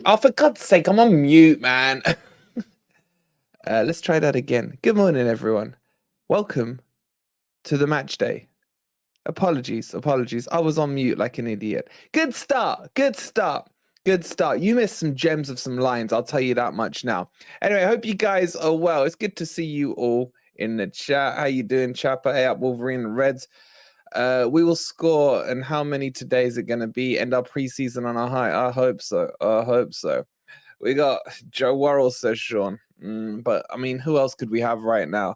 Oh, for God's sake, I'm on mute, man. Let's try that again. Good morning, everyone. Welcome to the match day. Apologies. I was on mute like an idiot. Good start. You missed some gems of some lines, I'll tell you that much now. Anyway, I hope you guys are well. It's good to see you all in the chat. How you doing, Chopper? Hey up, Wolverine and Reds. We will score, and how many today is it going to be? End our preseason on a high? I hope so. We got Joe Worrell, says Sean. But, I mean, who else could we have right now?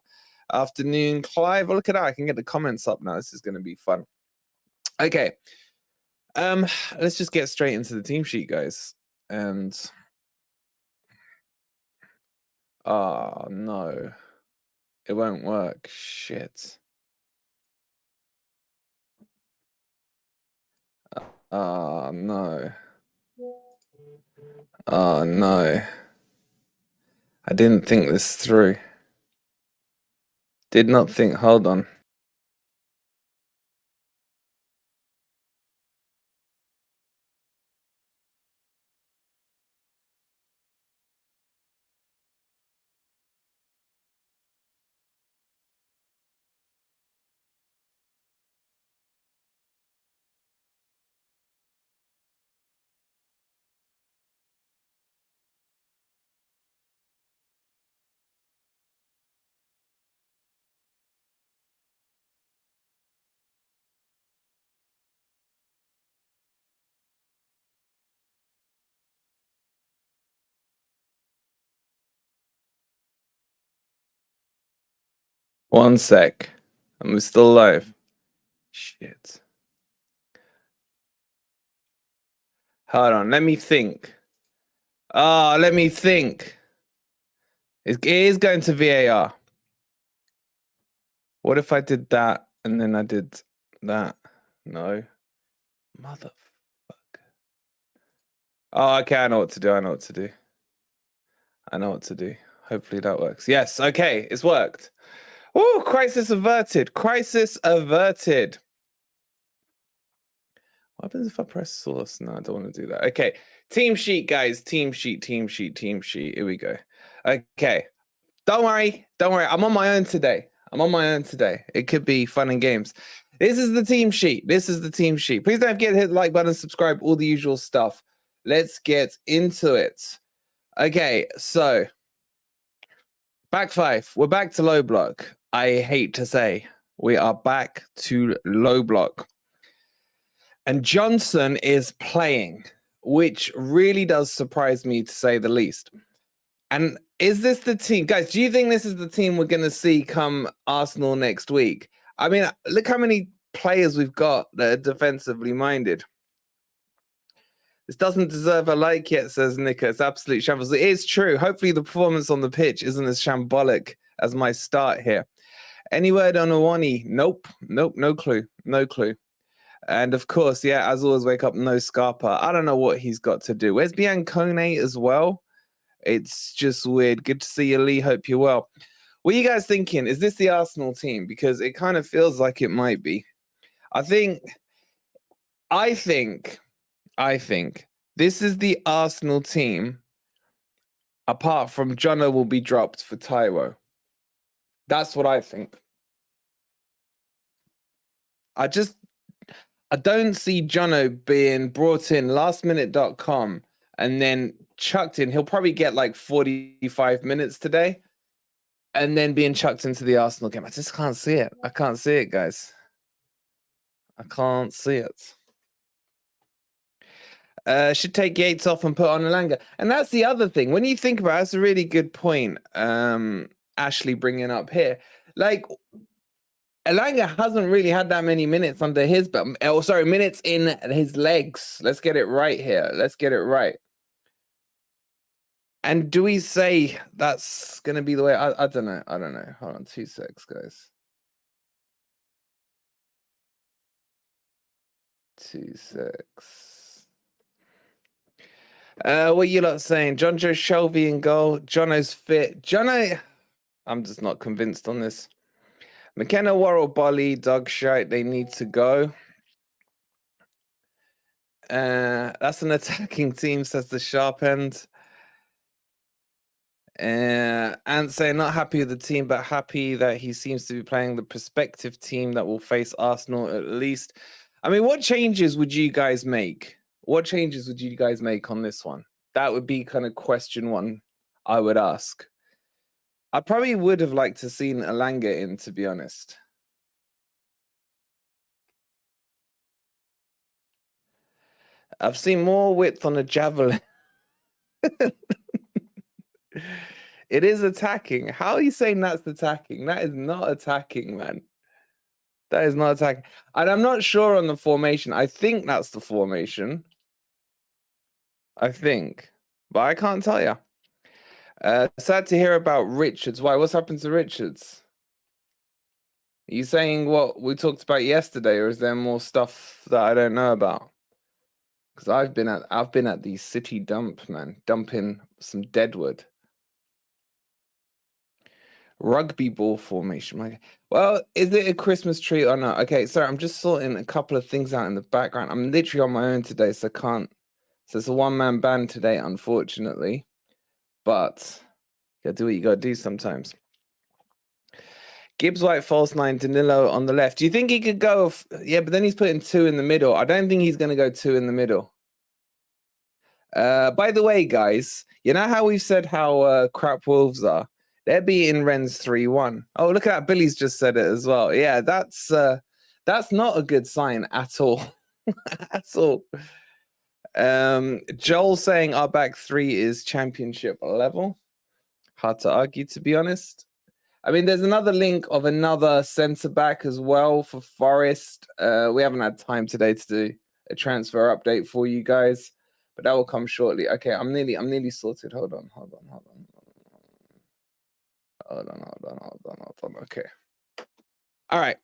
Afternoon, Clive. Oh, look at that. I can get the comments up now. This is going to be fun. Okay. Let's just get straight into the team sheet, guys. And... oh, no. It won't work. Shit. Oh, no. Oh, no. I didn't think this through. Did not think. Hold on. One sec. I'm still live. Shit. Hold on. Let me think. Let me think. It is going to VAR. What if I did that and then I did that? No. Motherfucker. Oh, okay. I know what to do. I know what to do. Hopefully that works. Yes. Okay. It's worked. Oh, crisis averted. What happens if I press source? No, I don't want to do that. Okay. Team sheet, guys. Team sheet. Here we go. Okay. Don't worry. I'm on my own today. It could be fun and games. This is the team sheet. Please don't forget to hit the like button, subscribe, all the usual stuff. Let's get into it. Okay, so back five. We're back to low block. I hate to say we are back to low block. And Johnson is playing, which really does surprise me, to say the least. And is this the team? Guys, do you think this is the team we're going to see come Arsenal next week? I mean, look how many players we've got that are defensively minded. This doesn't deserve a like yet, says Nicker. It's absolute shambles. It is true. Hopefully the performance on the pitch isn't as shambolic as my start here. Any word on Awani? Nope, no clue. And of course, yeah, as always, wake up, no Scarpa. I don't know what he's got to do. Where's Biancone as well? It's just weird. Good to see you, Lee. Hope you're well. What are you guys thinking? Is this the Arsenal team? Because it kind of feels like it might be. I think this is the Arsenal team, apart from Jono will be dropped for Taiwo. That's what I think. I don't see Jono being brought in lastminute.com and then chucked in. He'll probably get like 45 minutes today and then being chucked into the Arsenal game. I just can't see it. I can't see it, guys. I can't see it. Should take Yates off and put on Elanga. And that's the other thing. When you think about it, that's a really good point. Ashley bringing up here. Like, Elanga hasn't really had that many minutes under his belt. Oh, sorry, minutes in his legs. Let's get it right here. Let's get it right. And do we say that's going to be the way? I don't know. Hold on, 2 secs, guys. 2 secs. What are you lot saying? John Joe Shelby in goal. Jono's fit. Jono, I'm just not convinced on this. McKenna, Worrell, Bolly, Doug Shite, they need to go. That's an attacking team, says the sharp end. And saying not happy with the team, but happy that he seems to be playing the prospective team that will face Arsenal at least. I mean, what changes would you guys make? What changes would you guys make on this one? That would be kind of question one I would ask. I probably would have liked to seen Alanga in, to be honest. I've seen more width on a javelin. It is attacking. How are you saying that's attacking? That is not attacking, man. That is not attacking. And I'm not sure on the formation. I think that's the formation. I think. But I can't tell you. Sad to hear about Richards. Why? What's happened to Richards? Are you saying what we talked about yesterday, or is there more stuff that I don't know about? Because I've been at the city dump, man, dumping some deadwood. Rugby ball formation. Well, is it a Christmas tree or not? Okay, sorry, I'm just sorting a couple of things out in the background. I'm literally on my own today, so I can't. So it's a one-man band today, unfortunately. But you gotta do what you gotta do sometimes. Gibbs-White, false nine, Danilo on the left. Do you think he could go? Yeah, but then he's putting two in the middle. I don't think he's gonna go two in the middle. By the way, guys, you know how we've said how crap Wolves are? They're beating Rennes 3-1. Oh, look at that. Billy's just said it as well. Yeah, that's not a good sign at all. At all. Joel saying our back three is championship level. Hard to argue, to be honest. I mean, there's another link of another centre back as well for Forest. We haven't had time today to do a transfer update for you guys, but that will come shortly. Okay, I'm nearly sorted. Hold on. Okay. All right.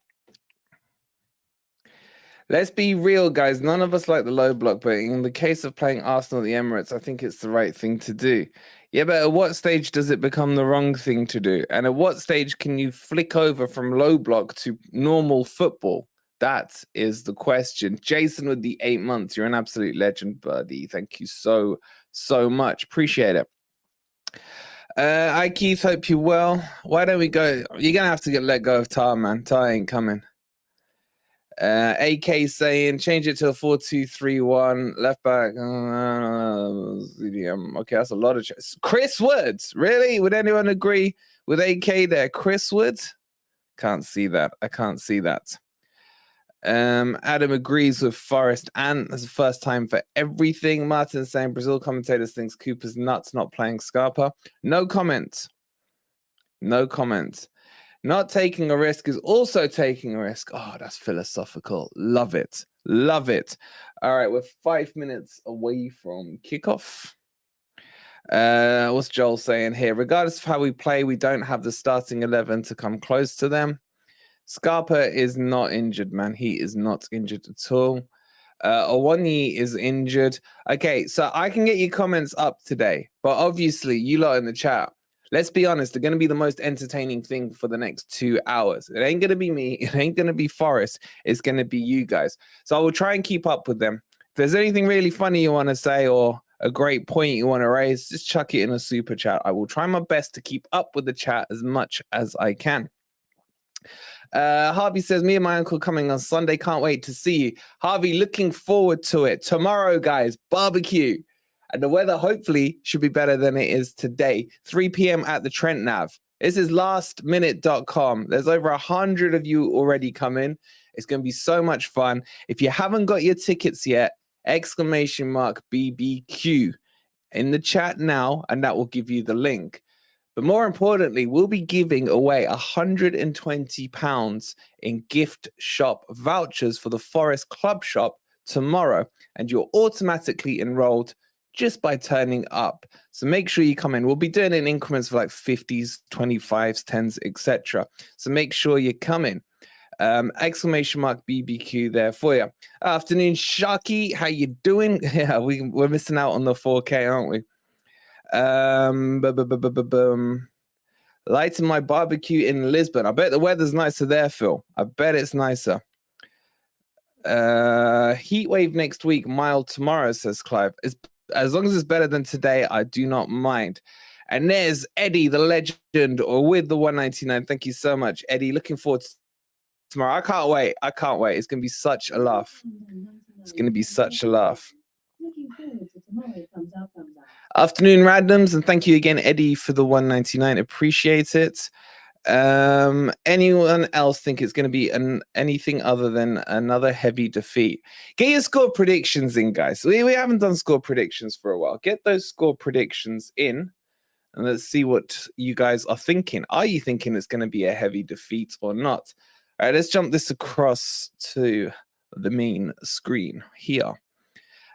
Let's be real, guys. None of us like the low block, but in the case of playing Arsenal at the Emirates, I think it's the right thing to do. Yeah, but at what stage does it become the wrong thing to do? And at what stage can you flick over from low block to normal football? That is the question. Jason with the 8 months. You're an absolute legend, buddy. Thank you so much. Appreciate it. Hi, Keith. Hope you're well. Why don't we go? You're going to have to let go of Tar, man. Tar ain't coming. AK saying change it to a 4-2-3-1 left back. Okay, that's a lot of Chris Woods. Really? Would anyone agree with AK there? Chris Woods? Can't see that. I can't see that. Adam agrees with Forest, and it's the first time for everything. Martin saying Brazil commentators thinks Cooper's nuts not playing Scarpa. No comment. No comment. Not taking a risk is also taking a risk. Oh, that's philosophical. Love it. Love it. All right, we're 5 minutes away from kickoff. What's Joel saying here? Regardless of how we play, we don't have the starting 11 to come close to them. Scarpa is not injured, man. He is not injured at all. Owani is injured. Okay, so I can get your comments up today, but obviously you lot in the chat, let's be honest, they're going to be the most entertaining thing for the next 2 hours. It ain't going to be me. It ain't going to be Forrest. It's going to be you guys. So I will try and keep up with them. If there's anything really funny you want to say or a great point you want to raise, just chuck it in a super chat. I will try my best to keep up with the chat as much as I can. Harvey says, me and my uncle coming on Sunday. Can't wait to see you. Harvey, looking forward to it. Tomorrow, guys, barbecue. And the weather, hopefully, should be better than it is today. 3 p.m. at the Trent Nav. This is lastminute.com. There's over 100 of you already coming. It's going to be so much fun. If you haven't got your tickets yet, !BBQ in the chat now, and that will give you the link. But more importantly, we'll be giving away £120 in gift shop vouchers for the Forest Club Shop tomorrow. And you're automatically enrolled just by turning up. So make sure you come in. We'll be doing it in increments for like 50s, 25s, 10s, etc. So make sure you come in. !BBQ there for you. Afternoon, Sharky. How you doing? Yeah, we're missing out on the 4K, aren't we? Lighting my barbecue in Lisbon. I bet the weather's nicer there, Phil. I bet it's nicer. Heat wave next week, mild tomorrow, says Clive. As long as it's better than today, I do not mind. And there's Eddie, the legend, or with the 199. Thank you so much, Eddie. Looking forward to tomorrow. I can't wait. I can't wait. It's going to be such a laugh. It's going to be such a laugh. Looking forward to tomorrow. Thumbs up, thumbs up. Afternoon, randoms, and thank you again, Eddie, for the 199. Appreciate it. Anyone else think it's going to be anything other than another heavy defeat? Get your score predictions in, guys. We haven't done score predictions for a while. Get those score predictions in, and let's see what you guys are thinking. Are you thinking it's going to be a heavy defeat or not? All right, let's jump this across to the main screen here.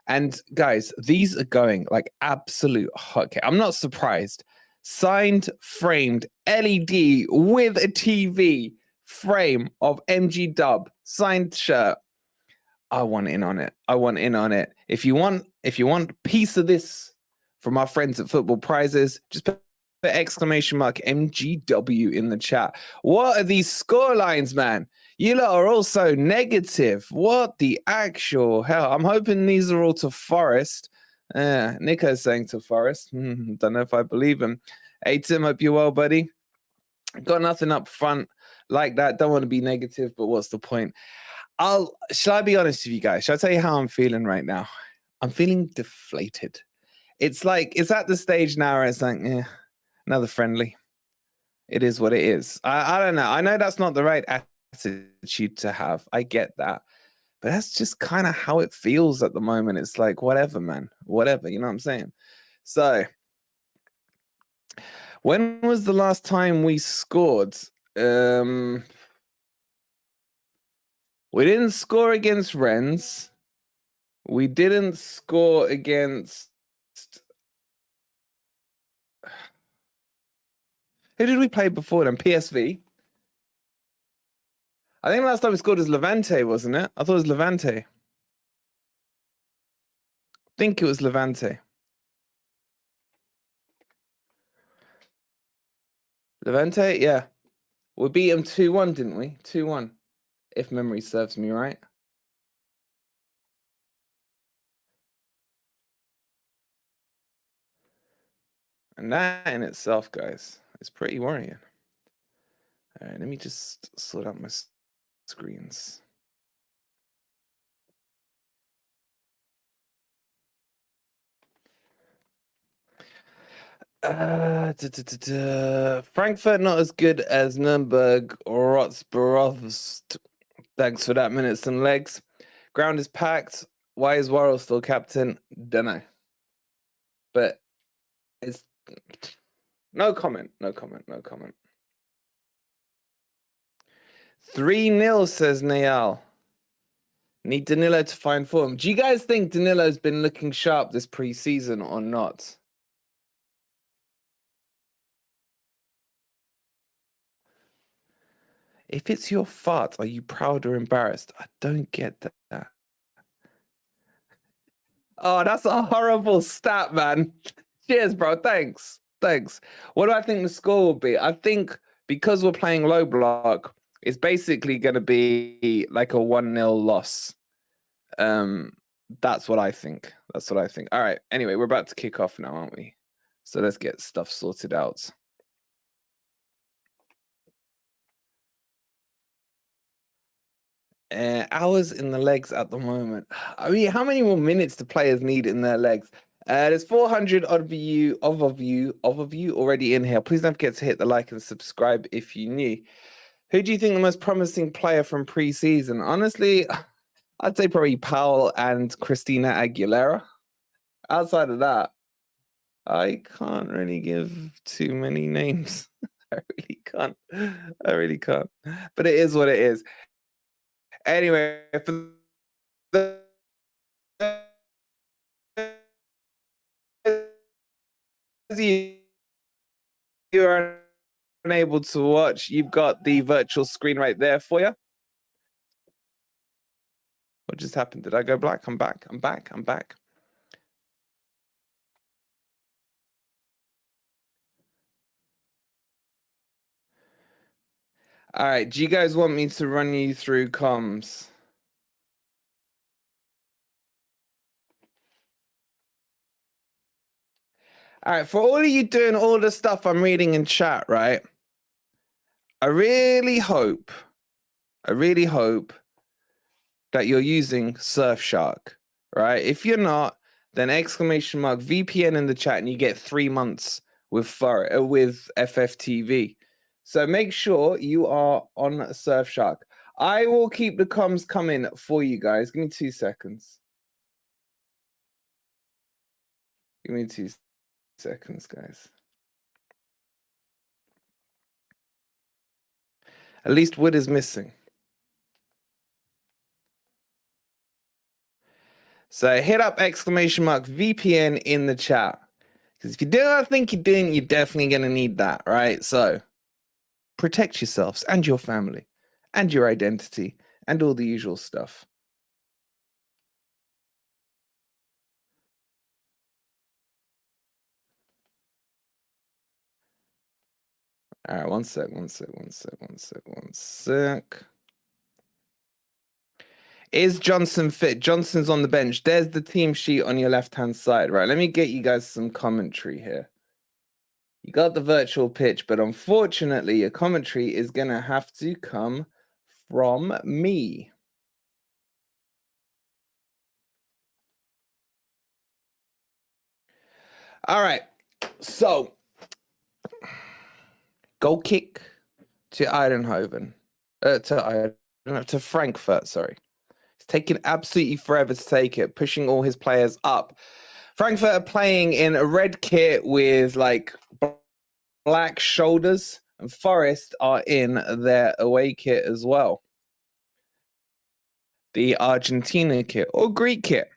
And guys, these are going like absolute hotcake. I'm not surprised. Signed, framed, LED with a TV frame of MG Dub, signed shirt. I want in on it. I want in on it. If you want a piece of this from our friends at Football Prizes, just put exclamation mark MGW in the chat. What are these score lines, man? You lot are also negative. What the actual hell? I'm hoping these are all to Forest. Nico's saying to Forest. Don't know if I believe him. Hey, Tim, hope you're well, buddy. Got nothing up front like that. Don't want to be negative, but what's the point? Shall I be honest with you guys? Shall I tell you how I'm feeling right now? I'm feeling deflated. It's like, it's at the stage now where it's like, another friendly. It is what it is. I don't know. I know that's not the right attitude to have. I get that. But that's just kind of how it feels at the moment. It's like, whatever, man. Whatever. You know what I'm saying? So, when was the last time we scored? We didn't score against Rennes. We didn't score against... Who did we play before then? PSV? I think last time we scored was Levante, wasn't it? I thought it was Levante. I think it was Levante. Levante, yeah. We beat them 2-1, didn't we? 2-1, if memory serves me right. And that in itself, guys, is pretty worrying. All right, let me just sort out my screens. Frankfurt not as good as Nuremberg or Rotsborost. Thanks for that, minutes and legs. Ground is packed. Why is Worrell still captain? Dunno. But it's no comment. No comment. No comment. 3-0, says Niall. Need Danilo to find form. Do you guys think Danilo's been looking sharp this pre-season or not? If it's your fart, are you proud or embarrassed? I don't get that. Oh, that's a horrible stat, man. Cheers, bro. Thanks. Thanks. What do I think the score will be? I think because we're playing low block, it's basically going to be like a 1-0 loss. That's what I think. That's what I think. All right. Anyway, we're about to kick off now, aren't we? So let's get stuff sorted out. Hours in the legs at the moment. I mean, how many more minutes do players need in their legs? There's 400 of you already in here. Please don't forget to hit the like and subscribe if you're new. Who do you think the most promising player from pre-season? Honestly, I'd say probably Powell and Christina Aguilera. Outside of that, I can't really give too many names. I really can't. I really can't. But it is what it is. Anyway, for you are unable to watch, you've got the virtual screen right there for you. What just happened? Did I go black? I'm back. I'm back. I'm back. All right. Do you guys want me to run you through comms? All right, for all of you doing all the stuff I'm reading in chat, right? I really hope that you're using Surfshark, right? If you're not, then exclamation mark VPN in the chat and you get 3 months with FFTV. So make sure you are on Surfshark. I will keep the comms coming for you guys. Give me 2 seconds. Give me 2 seconds, guys. At least wood is missing. So hit up exclamation mark VPN in the chat. Because if you do not think you're doing, you're definitely going to need that, right? So protect yourselves and your family and your identity and all the usual stuff. All right, one sec. Is Johnson fit? Johnson's on the bench. There's the team sheet on your left-hand side, right? Let me get you guys some commentary here. You got the virtual pitch, but unfortunately, your commentary is going to have to come from me. All right, so goal kick to Eindhoven, to Frankfurt, sorry. It's taking absolutely forever to take it, pushing all his players up. Frankfurt are playing in a red kit with like black shoulders, and Forest are in their away kit as well. The Argentina kit or Greek kit.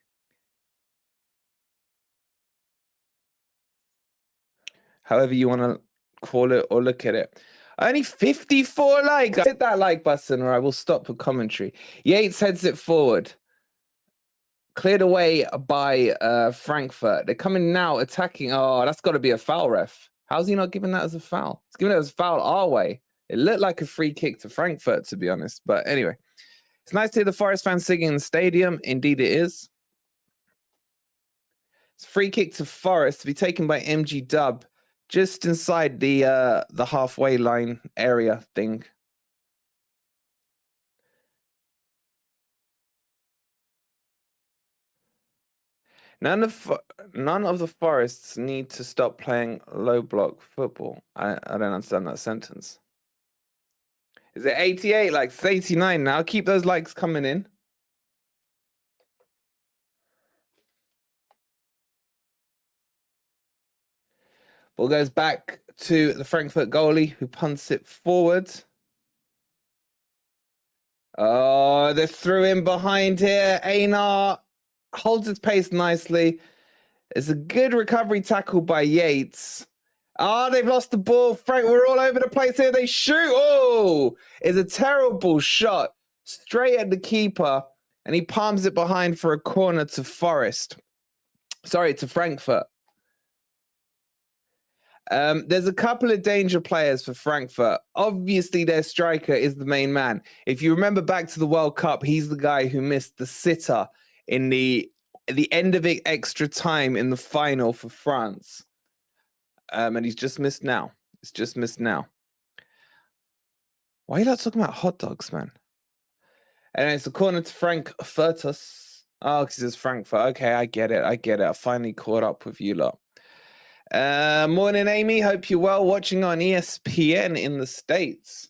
However you want to call it or look at it. Only 54 likes. Hit that like button or I will stop with commentary. Yates heads it forward. Cleared away by Frankfurt. They're coming now, attacking. Oh, that's got to be a foul, ref. How's he not giving that as a foul? He's giving it as a foul our way. It looked like a free kick to Frankfurt, to be honest. But anyway, it's nice to hear the Forest fans singing in the stadium. Indeed it is. It's a free kick to Forest to be taken by MG Dub. Just inside the halfway line area thing. None of the Forests need to stop playing low block football. I don't understand that sentence. Is it 88? Like it's 89 now. Keep those likes coming in. Ball goes back to the Frankfurt goalie who punts it forward. Oh, they threw in behind here. Einar holds his pace nicely. It's a good recovery tackle by Yates. Oh, they've lost the ball. Frank, we're all over the place here. They shoot. Oh, it's a terrible shot straight at the keeper. And he palms it behind for a corner to Forest. Sorry, to Frankfurt. There's a couple of danger players for Frankfurt. Obviously, their striker is the main man. If you remember back to the World Cup, he's the guy who missed the sitter in the end of it extra time in the final for France. And he's just missed now. It's just missed now. Why are you not talking about hot dogs, man? And it's a corner to Frankfurtus. Oh, because it's Frankfurt. Okay, I get it. I finally caught up with you lot. Morning, Amy. Hope you're well. Watching on ESPN in the States.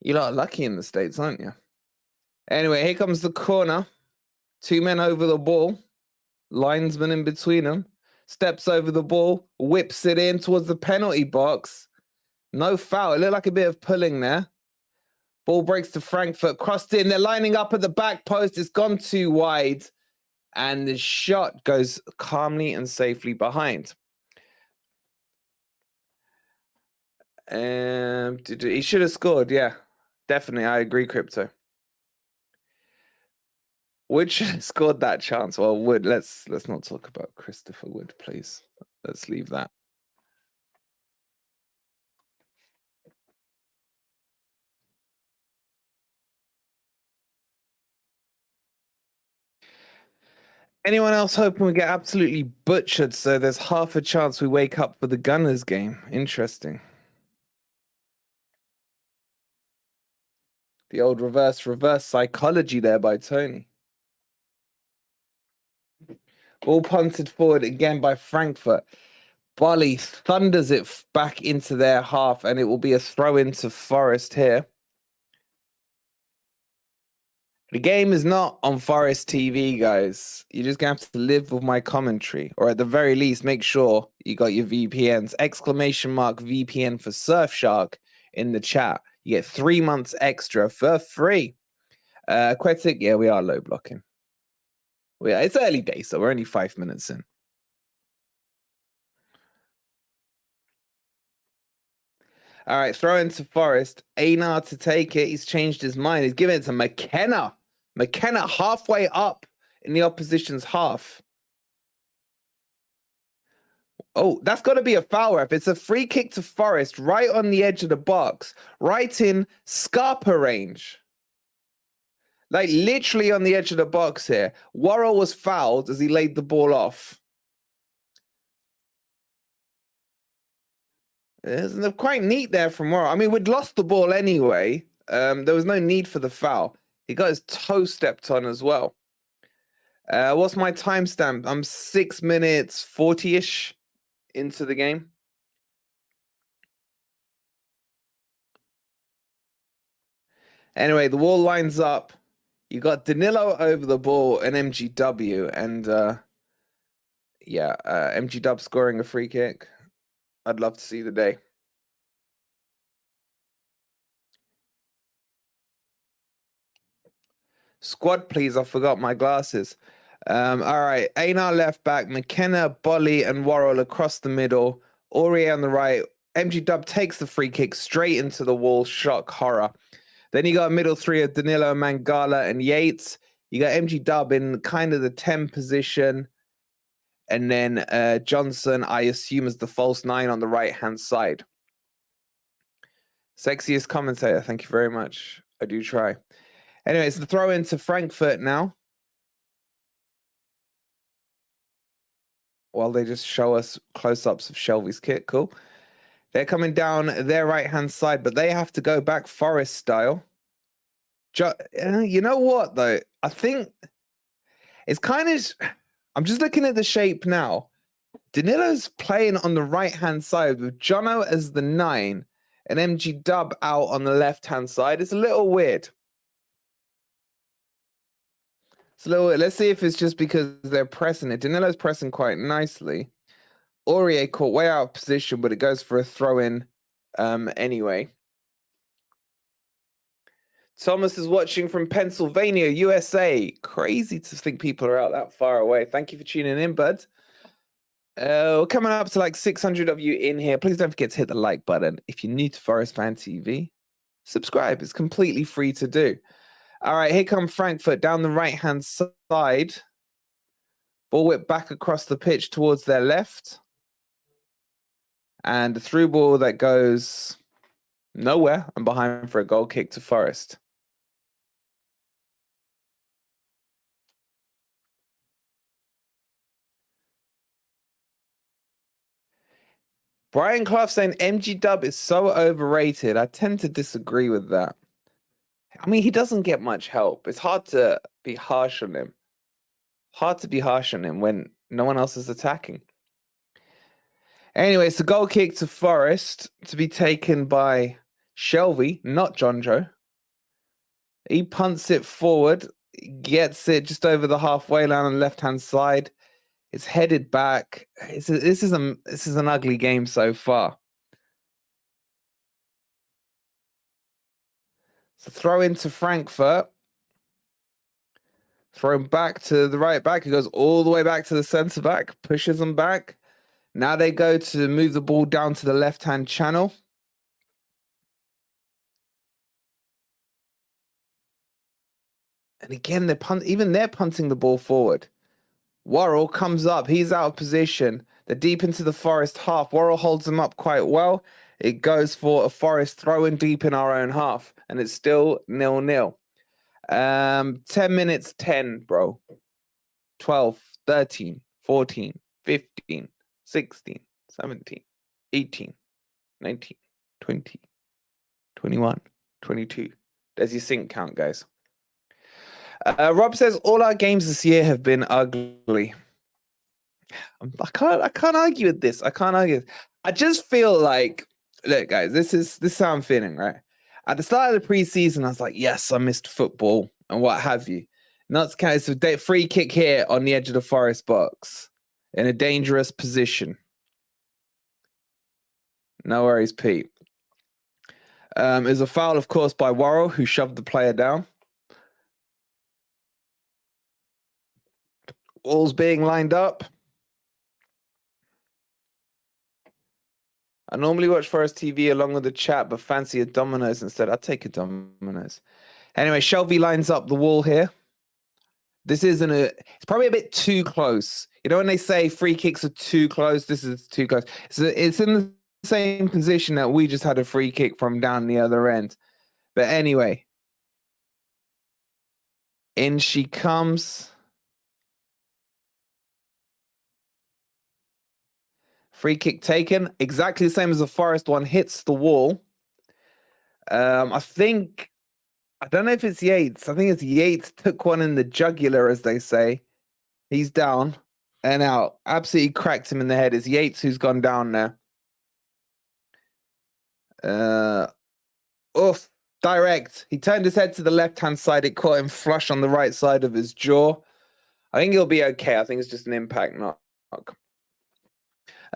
You lot are lucky in the States, aren't you? Anyway, here comes the corner. 2 men over the ball. Linesman in between them. Steps over the ball. Whips it in towards the penalty box. No foul. It looked like a bit of pulling there. Ball breaks to Frankfurt. Crossed in. They're lining up at the back post. It's gone too wide. And the shot goes calmly and safely behind. He should have scored, yeah. Definitely, I agree, Crypto. Wood should have scored that chance. Well, Wood, let's not talk about Christopher Wood, please. Let's leave that. Anyone else hoping we get absolutely butchered so there's half a chance we wake up for the Gunners game? Interesting. The old reverse psychology there by Tony. Ball punted forward again by Frankfurt. Bolly thunders it back into their half, and it will be a throw into Forest here. The game is not on Forest TV, guys. You're just going to have to live with my commentary. Or at the very least, make sure you got your VPNs. !VPN for Surfshark in the chat. You get 3 months extra for free. Quetic, yeah, we are low blocking. It's early days, so we're only 5 minutes in. All right, throw into Forest. Einar to take it. He's changed his mind. He's giving it to McKenna. McKenna halfway up in the opposition's half. Oh, that's got to be a foul ref. It's a free kick to Forest right on the edge of the box, right in Scarpa range. Like literally on the edge of the box here. Worrell was fouled as he laid the ball off. It's quite neat there from Worrell. I mean, we'd lost the ball anyway. There was no need for the foul. He got his toe stepped on as well. What's my timestamp? I'm 6 minutes 40-ish into the game. Anyway, the wall lines up. You got Danilo over the ball and MGW, and MGW scoring a free kick. I'd love to see the day. Squad, please. I forgot my glasses. All right. Einar left back. McKenna, Bolly, and Worrell across the middle. Aurier on the right. MGW takes the free kick straight into the wall. Shock horror. Then you got a middle three of Danilo, Mangala, and Yates. You got MGW in kind of the 10 position. And then Johnson, I assume, is the false 9 on the right-hand side. Sexiest commentator. Thank you very much. I do try. Anyways, the throw into Frankfurt now. While they just show us close-ups of Shelby's kick. Cool. They're coming down their right-hand side, but they have to go back Forest style. You know what, though? I think it's kind of... I'm just looking at the shape now. Danilo's playing on the right-hand side with Jono as the 9 and MGW out on the left-hand side. It's a little weird. It's a little weird. Let's see if it's just because they're pressing it. Danilo's pressing quite nicely. Aurier caught way out of position, but it goes for a throw-in anyway. Thomas is watching from Pennsylvania, USA. Crazy to think people are out that far away. Thank you for tuning in, bud. We're coming up to like 600 of you in here. Please don't forget to hit the like button. If you're new to Forest Fan TV, subscribe. It's completely free to do. All right, here comes Frankfurt down the right-hand side. Ball whipped back across the pitch towards their left. And the through ball that goes nowhere and behind for a goal kick to Forest. Brian Clough saying MGW is so overrated. I tend to disagree with that. I mean, he doesn't get much help. It's hard to be harsh on him. Hard to be harsh on him when no one else is attacking. Anyway, it's a goal kick to Forest to be taken by Shelby, not John Joe. He punts it forward, gets it just over the halfway line on the left-hand side. It's headed back. This is an ugly game so far. So throw into Frankfurt. Throw him back to the right back. He goes all the way back to the centre back. Pushes them back. Now they go to move the ball down to the left-hand channel. And again, they're punting the ball forward. Worrell comes up. He's out of position. They're deep into the Forest half. Worrell holds them up quite well. It goes for a Forest throw-in deep in our own half. And it's still 0-0. 10 minutes, 10, bro. 12, 13, 14, 15, 16, 17, 18, 19, 20, 21, 22. There's your sync count, guys. Rob says all our games this year have been ugly. I can't argue with this. I can't argue. I just feel like, look, guys, this is how I'm feeling, right? At the start of the preseason, I was like, yes, I missed football and what have you. Nuts case of free kick here on the edge of the Forest box in a dangerous position. No worries, Pete. Is a foul, of course, by Worrell, who shoved the player down. All's being lined up. I normally watch Forest TV along with the chat, but fancy a Domino's instead. I'd take a Domino's. Anyway, Shelby lines up the wall here. This isn't it's probably a bit too close. You know when they say free kicks are too close? This is too close. It's in the same position that we just had a free kick from down the other end. But anyway, in she comes. Free kick taken, exactly the same as the Forest one, hits the wall. I don't know if it's Yates. I think it's Yates took one in the jugular, as they say. He's down and out. Absolutely cracked him in the head. It's Yates who's gone down there. Direct. He turned his head to the left-hand side. It caught him flush on the right side of his jaw. I think he'll be okay. I think it's just an impact knock.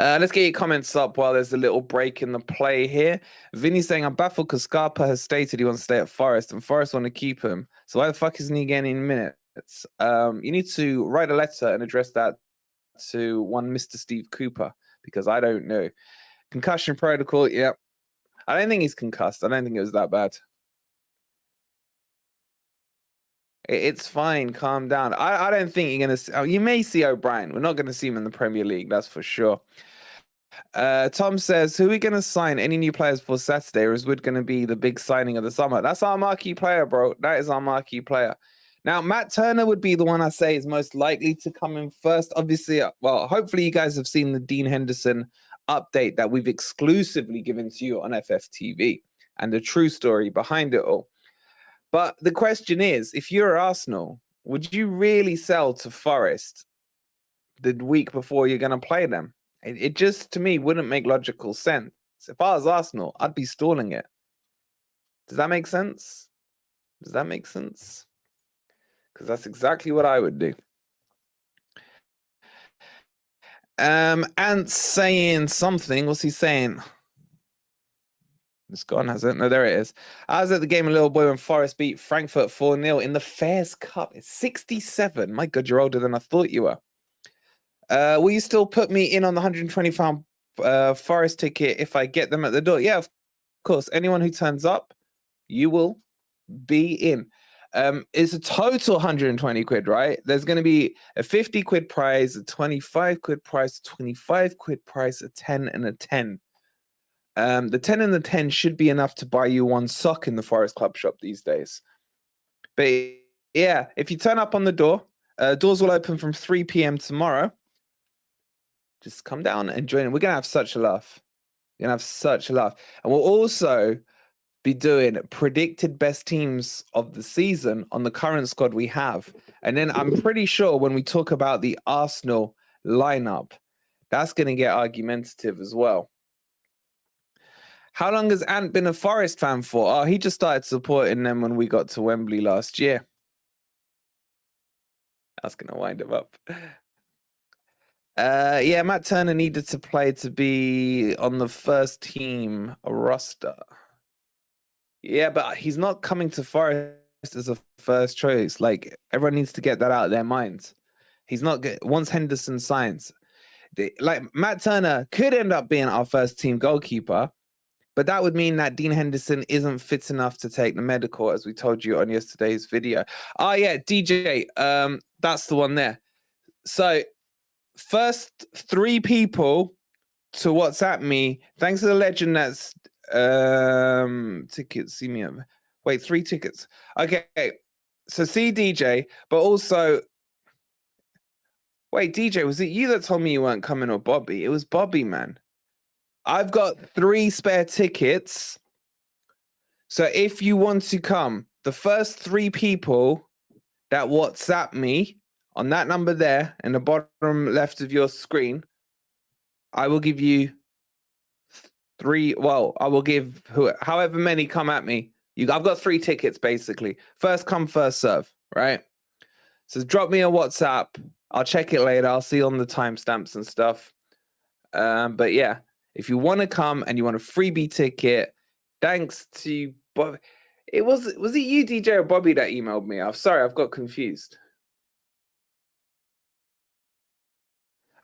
Let's get your comments up while there's a little break in the play here. Vinny's saying, I'm baffled because Scarpa has stated he wants to stay at Forest and Forest want to keep him. So why the fuck isn't he getting minutes? You need to write a letter and address that to one Mr. Steve Cooper, because I don't know. Concussion protocol, yeah. I don't think he's concussed. I don't think it was that bad. It's fine. Calm down. I don't think you're going to... you may see O'Brien. We're not going to see him in the Premier League. That's for sure. Tom says, who are we going to sign? Any new players for Saturday? Or is Wood going to be the big signing of the summer? That's our marquee player, bro. That is our marquee player. Now, Matt Turner would be the one I say is most likely to come in first. Obviously, well, hopefully you guys have seen the Dean Henderson update that we've exclusively given to you on FFTV and the true story behind it all. But the question is, if you're Arsenal, would you really sell to Forest the week before you're going to play them? It just, to me, wouldn't make logical sense. If I was Arsenal, I'd be stalling it. Does that make sense? Does that make sense? Because that's exactly what I would do. And saying something. What's he saying? It's gone, has it? No, there it is. I was at the game a little boy when Forest beat Frankfurt 4-0 in the Fairs Cup. It's 67. My God, you're older than I thought you were. Will you still put me in on the £120 Forest ticket if I get them at the door? Yeah, of course. Anyone who turns up, you will be in. It's a total 120 quid, right? There's going to be a 50 quid prize, a 25 quid prize, a 25 quid prize, a 10 and a 10. The 10 and the 10 should be enough to buy you one sock in the Forest Club shop these days. But yeah, if you turn up on the door, doors will open from 3 p.m. tomorrow. Just come down and join in. We're going to have such a laugh. We're going to have such a laugh. And we'll also be doing predicted best teams of the season on the current squad we have. And then I'm pretty sure when we talk about the Arsenal lineup, that's going to get argumentative as well. How long has Ant been a Forest fan for? Oh, he just started supporting them when we got to Wembley last year. That's going to wind him up. Yeah, Matt Turner needed to play to be on the first team roster. Yeah, but he's not coming to Forest as a first choice. Like, everyone needs to get that out of their minds. He's not good. Once Henderson signs, like, Matt Turner could end up being our first team goalkeeper, but that would mean that Dean Henderson isn't fit enough to take the medical, as we told you on yesterday's video. Oh, yeah, DJ, that's the one there. So, first 3 people to WhatsApp me, thanks to the legend that's tickets, see me over. Wait, 3 tickets. Okay, so see DJ, but also Wait, DJ, was it you that told me you weren't coming or Bobby? It was Bobby, man. I've got 3 spare tickets. So if you want to come, the first 3 people that WhatsApp me on that number there in the bottom left of your screen, I will give you 3. Well, I will give however many come at me. I've got 3 tickets basically. First come, first serve, right? So drop me a WhatsApp. I'll check it later. I'll see on the timestamps and stuff. But yeah, if you want to come and you want a freebie ticket, thanks to Bob. Was it you, DJ, or Bobby that emailed me? I'm sorry, I've got confused.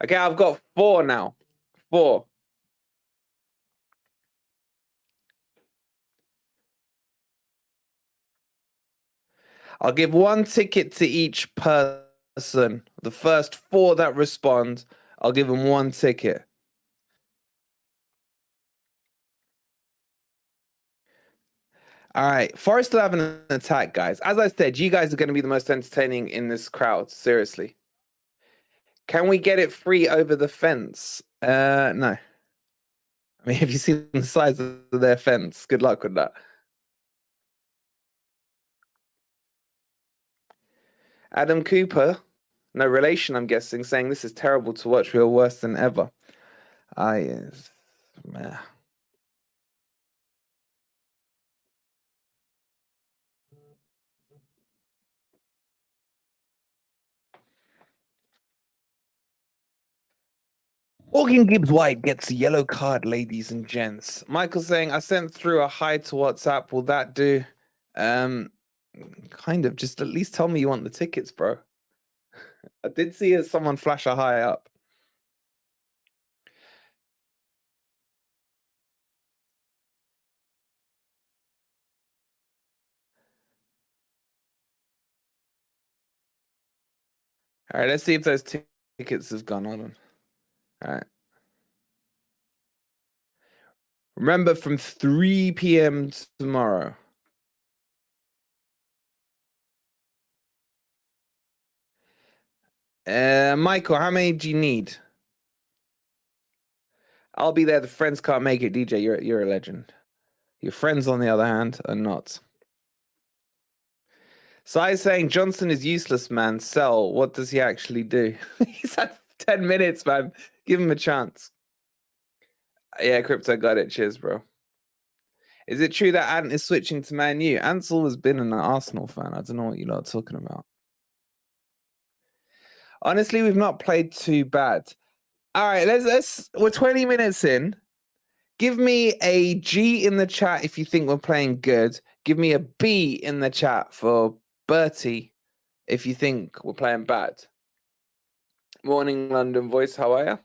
Okay, I've got 4 now. 4. I'll give 1 ticket to each person. The first 4 that respond, I'll give them 1 ticket. All right, Forest will have an attack, guys. As I said, you guys are going to be the most entertaining in this crowd. Seriously. Can we get it free over the fence? No. I mean, have you seen the size of their fence? Good luck with that. Adam Cooper, no relation, I'm guessing, saying this is terrible to watch. We are worse than ever. Man. Morgan Gibbs-White gets a yellow card, ladies and gents. Michael saying, I sent through a hi to WhatsApp. Will that do? Kind of. Just at least tell me you want the tickets, bro. I did see someone flash a hi up. All right, let's see if those tickets have gone on. All right. Remember, from 3 p.m. tomorrow. Michael, how many do you need? I'll be there. The friends can't make it. DJ, you're a legend. Your friends, on the other hand, are not. Sai saying Johnson is useless, man. Sell. What does he actually do? He's had 10 minutes, man. Give him a chance. Yeah, Crypto got it. Cheers, bro. Is it true that Ant is switching to Man U? Ant's always been an Arsenal fan. I don't know what you lot are talking about. Honestly, we've not played too bad. All right, we're 20 minutes in. Give me a G in the chat if you think we're playing good. Give me a B in the chat for Bertie if you think we're playing bad. Morning, London voice. How are you?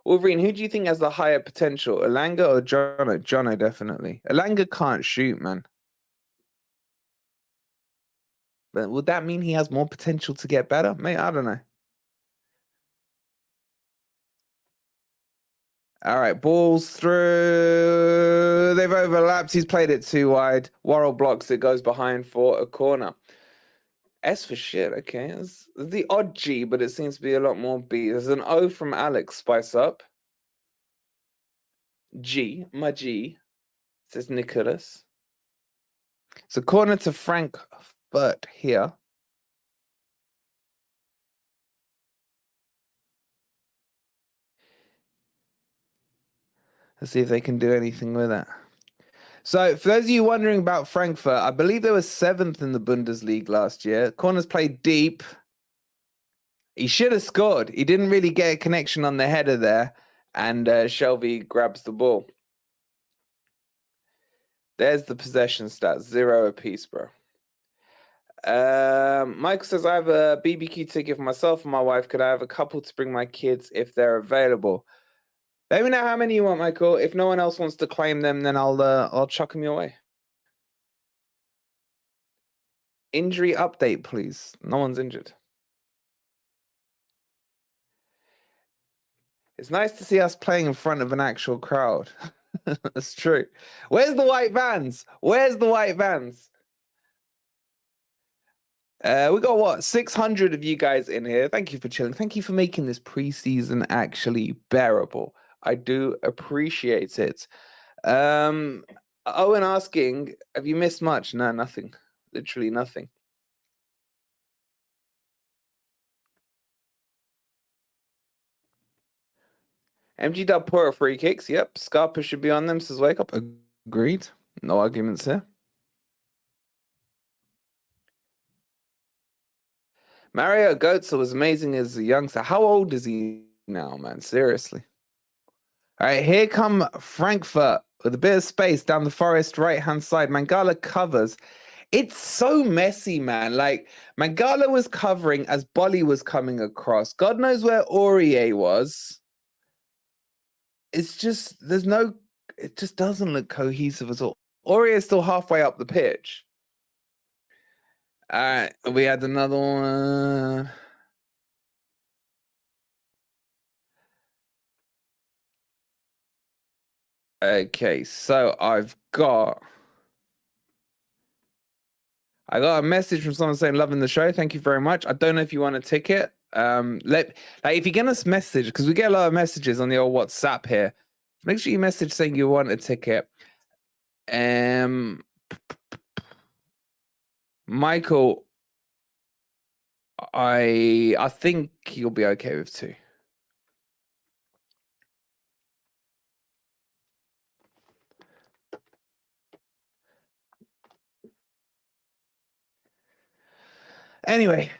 Wolverine, who do you think has the higher potential, Elanga or Jono? Jono, definitely. Elanga can't shoot, man. But would that mean he has more potential to get better? Mate, I don't know. All right, balls through. They've overlapped. He's played it too wide. Worrell blocks it, goes behind for a corner. S for shit, okay. It's the odd G, but it seems to be a lot more B. There's an O from Alex, spice up. G, my G, says Nicholas. So corner to Frankfurt here. Let's see if they can do anything with it. So for those of you wondering about Frankfurt, I believe they were 7th in the Bundesliga last year. Corners played deep. He should have scored. He didn't really get a connection on the header there. And Shelby grabs the ball. There's the possession stats. 0 apiece, bro. Michael says, I have a BBQ ticket for myself and my wife. Could I have a couple to bring my kids if they're available? Let me know how many you want, Michael. If no one else wants to claim them, then I'll chuck them your way. Injury update, please. No one's injured. It's nice to see us playing in front of an actual crowd. That's true. Where's the white vans? Where's the white vans? We got what, 600 of you guys in here. Thank you for chilling. Thank you for making this preseason actually bearable. I do appreciate it. Owen asking, have you missed much? No, nothing. Literally nothing. MG Dub poor at free kicks. Yep. Scarpa should be on them, says Wake Up. Agreed. No arguments here. Mario Götze was amazing as a youngster. How old is he now, man? Seriously. All right, here come Frankfurt with a bit of space down the Forest right-hand side. Mangala covers. It's so messy, man. Like, Mangala was covering as Bolly was coming across. God knows where Aurier was. It's just, it just doesn't look cohesive at all. Aurier is still halfway up the pitch. All right, we had another one. Okay, so I got a message from someone saying loving the show. Thank you very much. I don't know if you want a ticket. If you're gonna message, because we get a lot of messages on the old WhatsApp here, make sure you message saying you want a ticket. Michael, I think you'll be okay with 2. Anyway,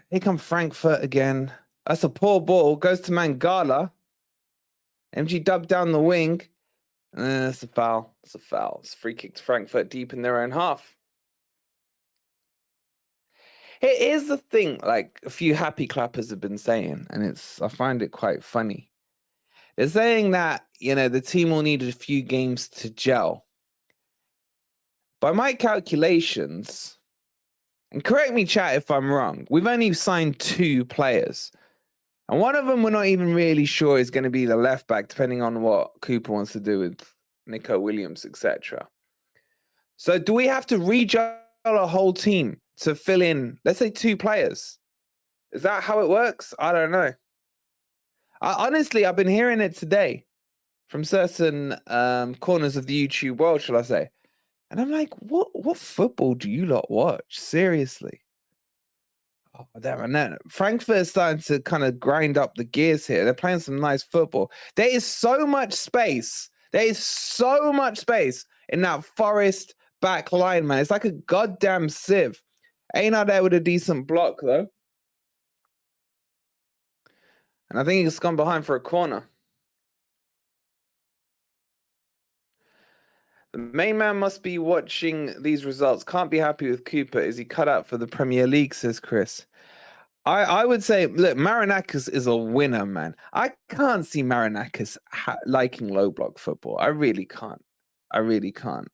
here come Frankfurt again. That's a poor ball. Goes to Mangala. MG Dub down the wing. It's a foul. It's a foul. It's a free kick to Frankfurt deep in their own half. Here's the thing, like a few happy clappers have been saying, and I find it quite funny. They're saying that, the team will need a few games to gel. By my calculations, and correct me, chat, if I'm wrong, we've only signed 2 players. And one of them we're not even really sure is going to be the left back, depending on what Cooper wants to do with Nico Williams, etc. So do we have to regel a whole team to fill in, let's say, 2 players? Is that how it works? I don't know. Honestly, I've been hearing it today from certain corners of the YouTube world, shall I say. And I'm like, what football do you lot watch? Seriously. Oh, damn, no. Frankfurt is starting to kind of grind up the gears here. They're playing some nice football. There is so much space. There is so much space in that Forest back line, man. It's like a goddamn sieve. Ain't out there with a decent block, though. And I think he's gone behind for a corner. The main man must be watching these results. Can't be happy with Cooper. Is he cut out for the Premier League, says Chris. I would say, look, Marinakis is a winner, man. I can't see Marinakis liking low block football. I really can't. I really can't.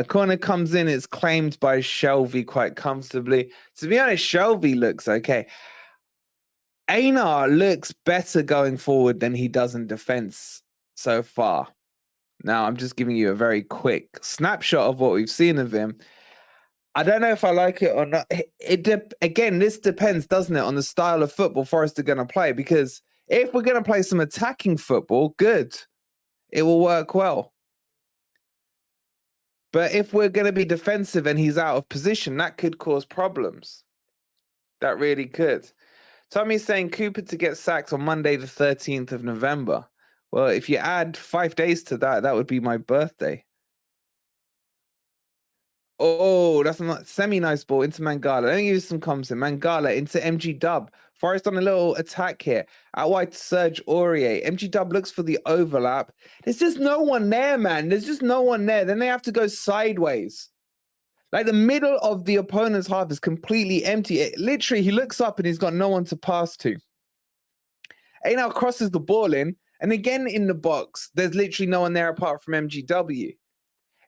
Corner comes in. It's claimed by Shelby quite comfortably. To be honest, Shelby looks okay. Einar looks better going forward than he does in defense so far. Now, I'm just giving you a very quick snapshot of what we've seen of him. I don't know if I like it or not. Again, this depends, doesn't it, on the style of football Forest are going to play? Because if we're going to play some attacking football, good. It will work well. But if we're going to be defensive and he's out of position, that could cause problems. That really could. Tommy's saying Cooper to get sacked on Monday, the 13th of November. Well, if you add 5 days to that, that would be my birthday. Oh, that's a semi-nice ball into Mangala. Let me give you some comms in. Mangala into MG Dub. Forest on a little attack here. Out wide to Serge Aurier. MG Dub looks for the overlap. There's just no one there, man. There's just no one there. Then they have to go sideways. Like the middle of the opponent's half is completely empty. Literally, he looks up and he's got no one to pass to. Einar crosses the ball in. And again, in the box, there's literally no one there apart from MGW.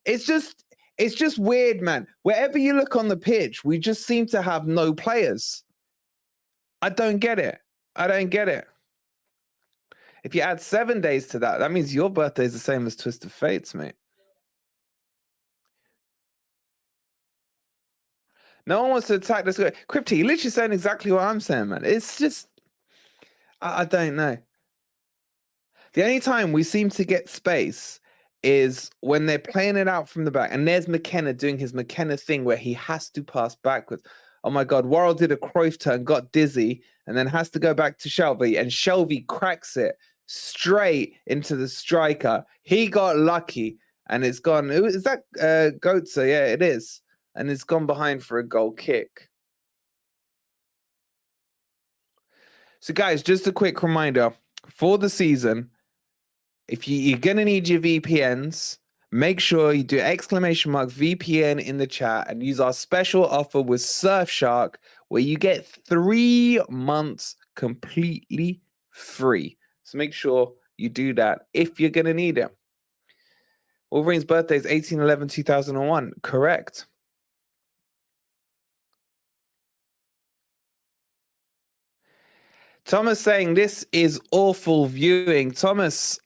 It's just weird, man. Wherever you look on the pitch, we just seem to have no players. I don't get it. I don't get it. If you add 7 days to that, that means your birthday is the same as Twist of Fates, mate. No one wants to attack this guy. Crypty, you're literally saying exactly what I'm saying, man. It's just, I don't know. The only time we seem to get space is when they're playing it out from the back. And there's McKenna doing his McKenna thing where he has to pass backwards. Oh my God, Worrell did a Cruyff turn, got dizzy, and then has to go back to Shelby. And Shelby cracks it straight into the striker. He got lucky, and it's gone. Is that Goetze? Yeah, it is. And it's gone behind for a goal kick. So guys, just a quick reminder for the season, if you're going to need your VPNs, make sure you do !VPN in the chat and use our special offer with Surfshark, where you get 3 months completely free. So make sure you do that if you're going to need it. Wolverine's birthday is 18/11/2001. Correct. Thomas saying this is awful viewing. Thomas,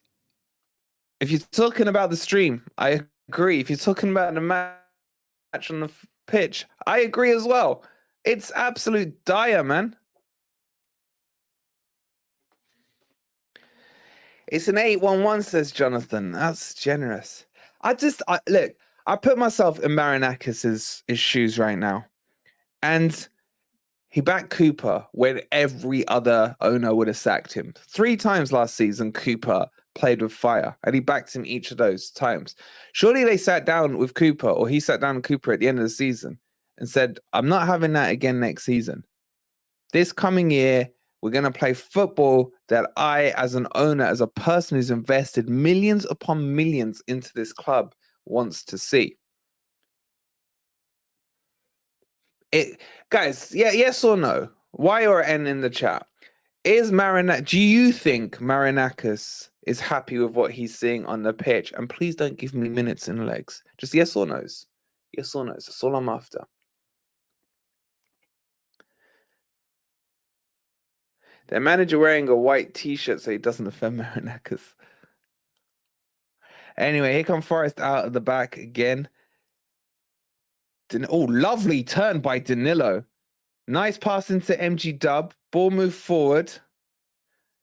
if you're talking about the stream, I agree. If you're talking about the match on the pitch, I agree as well. It's absolute dire, man. It's an 8-1-1, says Jonathan. That's generous. Look, I put myself in Marinakis' shoes right now. And he backed Cooper when every other owner would have sacked him. 3 times last season, Cooper played with fire, and he backed him each of those times. Surely they sat down with Cooper, or he sat down with Cooper at the end of the season and said, I'm not having that again next season. This coming year, we're going to play football that I, as an owner, as a person who's invested millions upon millions into this club, wants to see. Guys, yeah, yes or no? Y or N in the chat. Do you think Marinakis is happy with what he's seeing on the pitch? And please don't give me minutes and legs. Just yes or no's. Yes or no's. That's all I'm after. Their manager wearing a white t-shirt so he doesn't offend Marinakis. Anyway, here come Forest out of the back again. Oh, lovely turn by Danilo. Nice pass into MG Dub. Ball moved forward.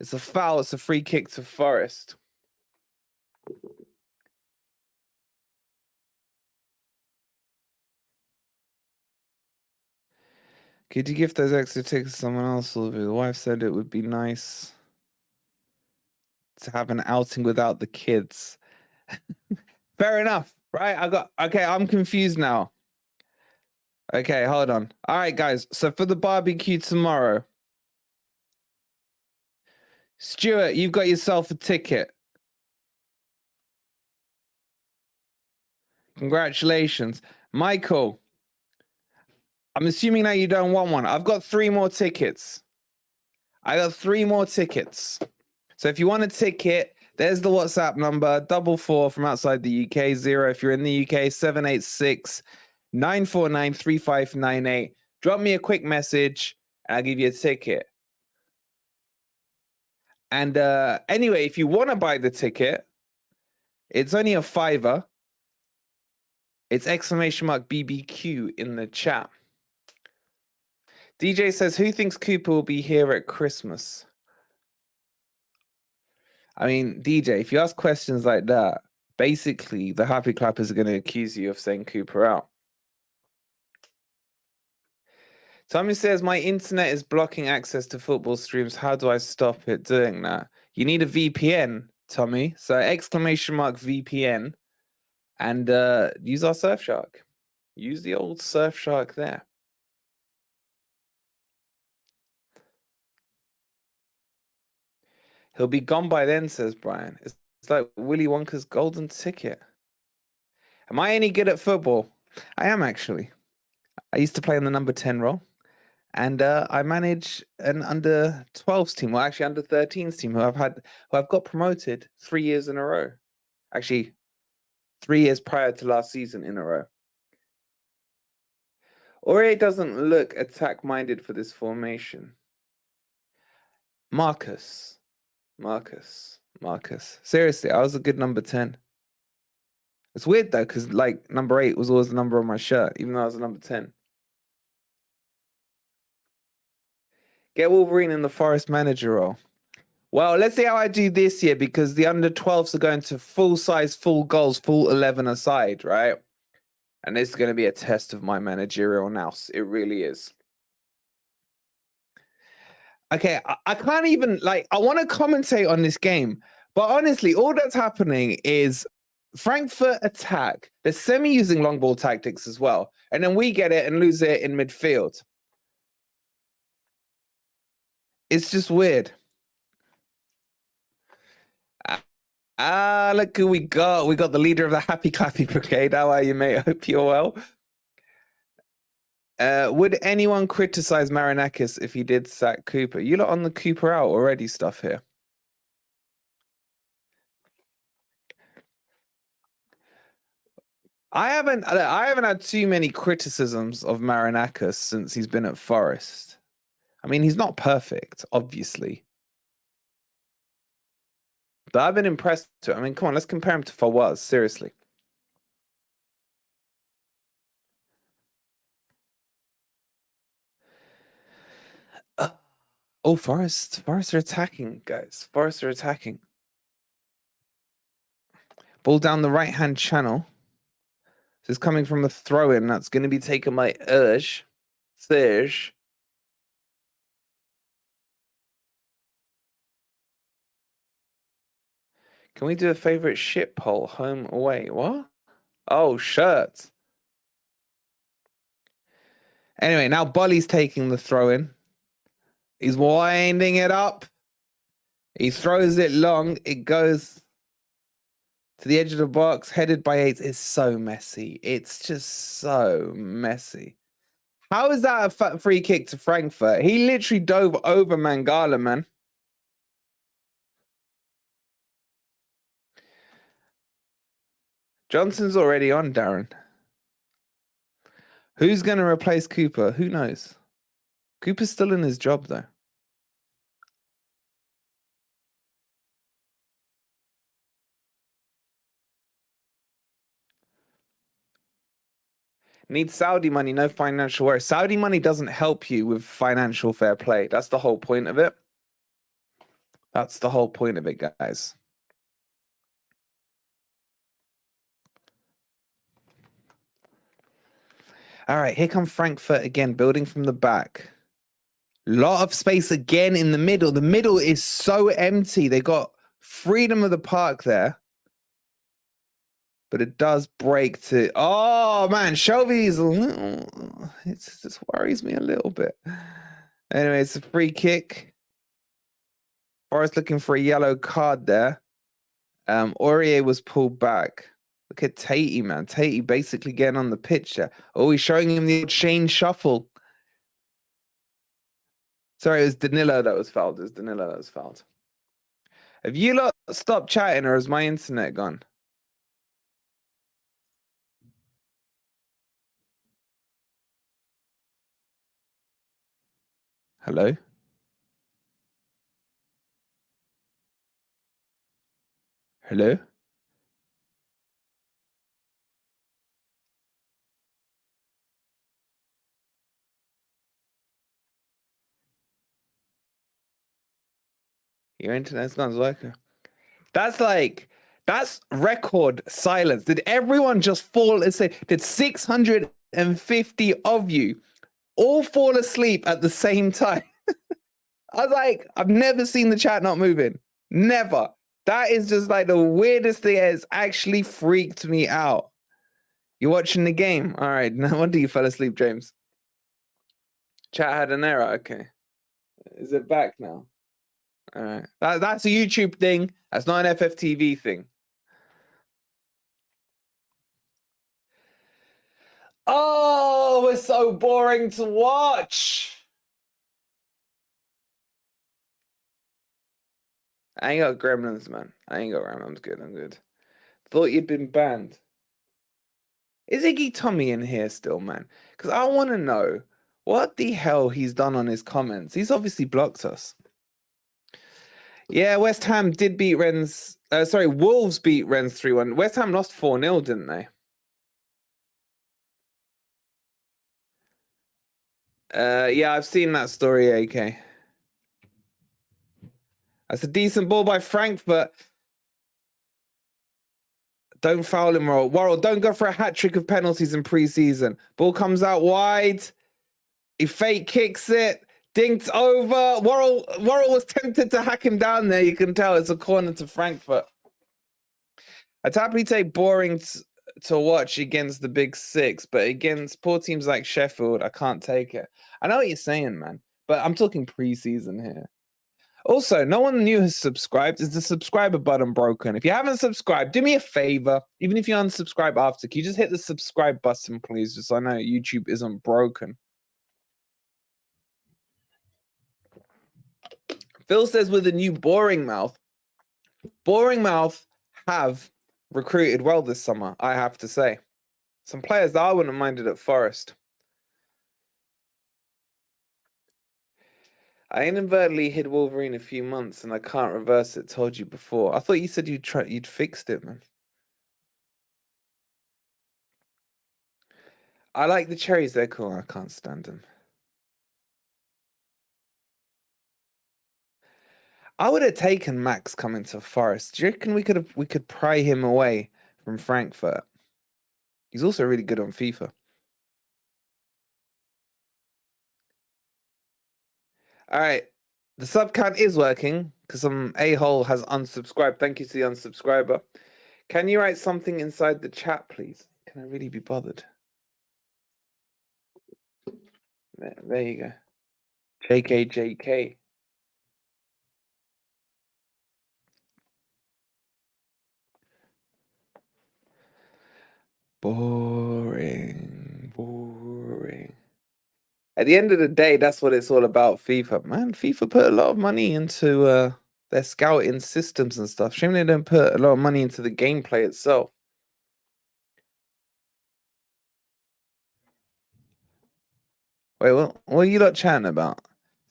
It's a foul. It's a free kick to Forest. Could you give those extra tickets to someone else? The wife said it would be nice to have an outing without the kids. Fair enough, right? Okay, I'm confused now. Okay, hold on. All right, guys. So for the barbecue tomorrow, Stuart, you've got yourself a ticket. Congratulations. Michael, I'm assuming now you don't want one. I've got 3 more tickets. I got 3 more tickets. So if you want a ticket, there's the WhatsApp number, 44 from outside the UK, 0 if you're in the UK, 786-949-3598. Drop me a quick message and I'll give you a ticket. And anyway, if you want to buy the ticket, it's only a £5. It's !BBQ in the chat. DJ says, who thinks Cooper will be here at Christmas? I mean, DJ, if you ask questions like that, basically the Happy Clappers are going to accuse you of saying Cooper out. Tommy says, my internet is blocking access to football streams. How do I stop it doing that? You need a VPN, Tommy. So !VPN and use our Surfshark. Use the old Surfshark there. He'll be gone by then, says Brian. It's like Willy Wonka's golden ticket. Am I any good at football? I am, actually. I used to play in the number 10 role. And I manage an under 12s team, well, actually under 13s team, who I've got promoted 3 years in a row. Actually, 3 years prior to last season in a row. Aurier doesn't look attack-minded for this formation. Marcus. Seriously, I was a good number 10. It's weird though, because like number 8 was always the number on my shirt, even though I was a number 10. Get Wolverine in the Forest manager role. Well, let's see how I do this year because the under 12s are going to full size, full goals, full 11 aside, right? And this is going to be a test of my managerial nous. It really is. Okay, I can't even, like, I want to commentate on this game, but honestly, all that's happening is Frankfurt attack. They're semi-using long ball tactics as well. And then we get it and lose it in midfield. It's just weird. Look who we got. We got the leader of the Happy Clappy Brigade. How are you, mate? I hope you're well. Would anyone criticize Marinakis if he did sack Cooper? You lot on the Cooper out already stuff here. I haven't had too many criticisms of Marinakis since he's been at Forest. I mean, he's not perfect, obviously. But I've been impressed too. I mean, come on, let's compare him to Fawaz, seriously. Oh, Forest are attacking, guys. Forest are attacking. Ball down the right-hand channel. This is coming from a throw-in. That's going to be taken by Serge. Can we do a favorite ship poll? Home, away. What? Oh, shirts. Anyway, now Bolly's taking the throw-in. He's winding it up. He throws it long. It goes to the edge of the box, headed by Yates. It's so messy. It's just so messy. How is that a free kick to Frankfurt? He literally dove over Mangala, man. Johnson's already on, Darren. Who's going to replace Cooper? Who knows? Cooper's still in his job, though. Need Saudi money, no financial worry. Saudi money doesn't help you with financial fair play. That's the whole point of it. That's the whole point of it, guys. All right, here come Frankfurt again, building from the back. Lot of space again in the middle. The middle is so empty. They got freedom of the park there. But it does break to... Oh, man, Shelby's a little... It just worries me a little bit. Anyway, it's a free kick. Forrest looking for a yellow card there. Aurier was pulled back. Look at Tatey, man. Tatey basically getting on the pitch there. Oh, he's showing him the chain shuffle. Sorry, it was Danilo that was fouled. It was Danilo that was fouled. Have you lot stopped chatting or is my internet gone? Hello? Hello? Your internet's gone, Zwaka. That's record silence. Did everyone just fall asleep? Did 650 of you all fall asleep at the same time? I was like, I've never seen the chat not moving. Never. That is just like the weirdest thing. It's actually freaked me out. You're watching the game? All right. No wonder you fell asleep, James. Chat had an error. Okay. Is it back now? All right. That's a YouTube thing. That's not an FFTV thing. Oh, it's so boring to watch. I ain't got gremlins, man. I ain't got gremlins. Good. I'm good. Thought you'd been banned. Is Iggy Tommy in here still, man? Because I want to know what the hell he's done on his comments. He's obviously blocked us. Yeah, West Ham did beat Rennes. Sorry, Wolves beat Rennes 3-1. West Ham lost 4-0, didn't they? Yeah, I've seen that story, AK. That's a decent ball by Frankfurt. Don't foul him, Worrell. Worrell, don't go for a hat-trick of penalties in pre-season. Ball comes out wide. He fake kicks it. Dinked over. Worrell was tempted to hack him down there. You can tell it's a corner to Frankfurt. I'd happily take boring to watch against the big six, but against poor teams like Sheffield, I can't take it. I know what you're saying, man, but I'm talking pre-season here. Also, no one new has subscribed. Is the subscriber button broken? If you haven't subscribed, do me a favor. Even if you unsubscribe after, can you just hit the subscribe button, please? Just so I know YouTube isn't broken. Phil says with a new Boring Mouth have recruited well this summer, I have to say. Some players that I wouldn't have minded at Forest. I inadvertently hid Wolverine a few months and I can't reverse it. Told you before. I thought you said you'd fixed it, man. I like the cherries. They're cool. I can't stand them. I would have taken Max coming to Forest. Do you reckon we could pry him away from Frankfurt? He's also really good on FIFA. All right. The sub count is working because some a-hole has unsubscribed. Thank you to the unsubscriber. Can you write something inside the chat, please? Can I really be bothered? There you go. JK. Boring. At the end of the day, that's what it's all about, FIFA. Man, FIFA put a lot of money into their scouting systems and stuff. Shame they don't put a lot of money into the gameplay itself. Wait, what are you lot chatting about?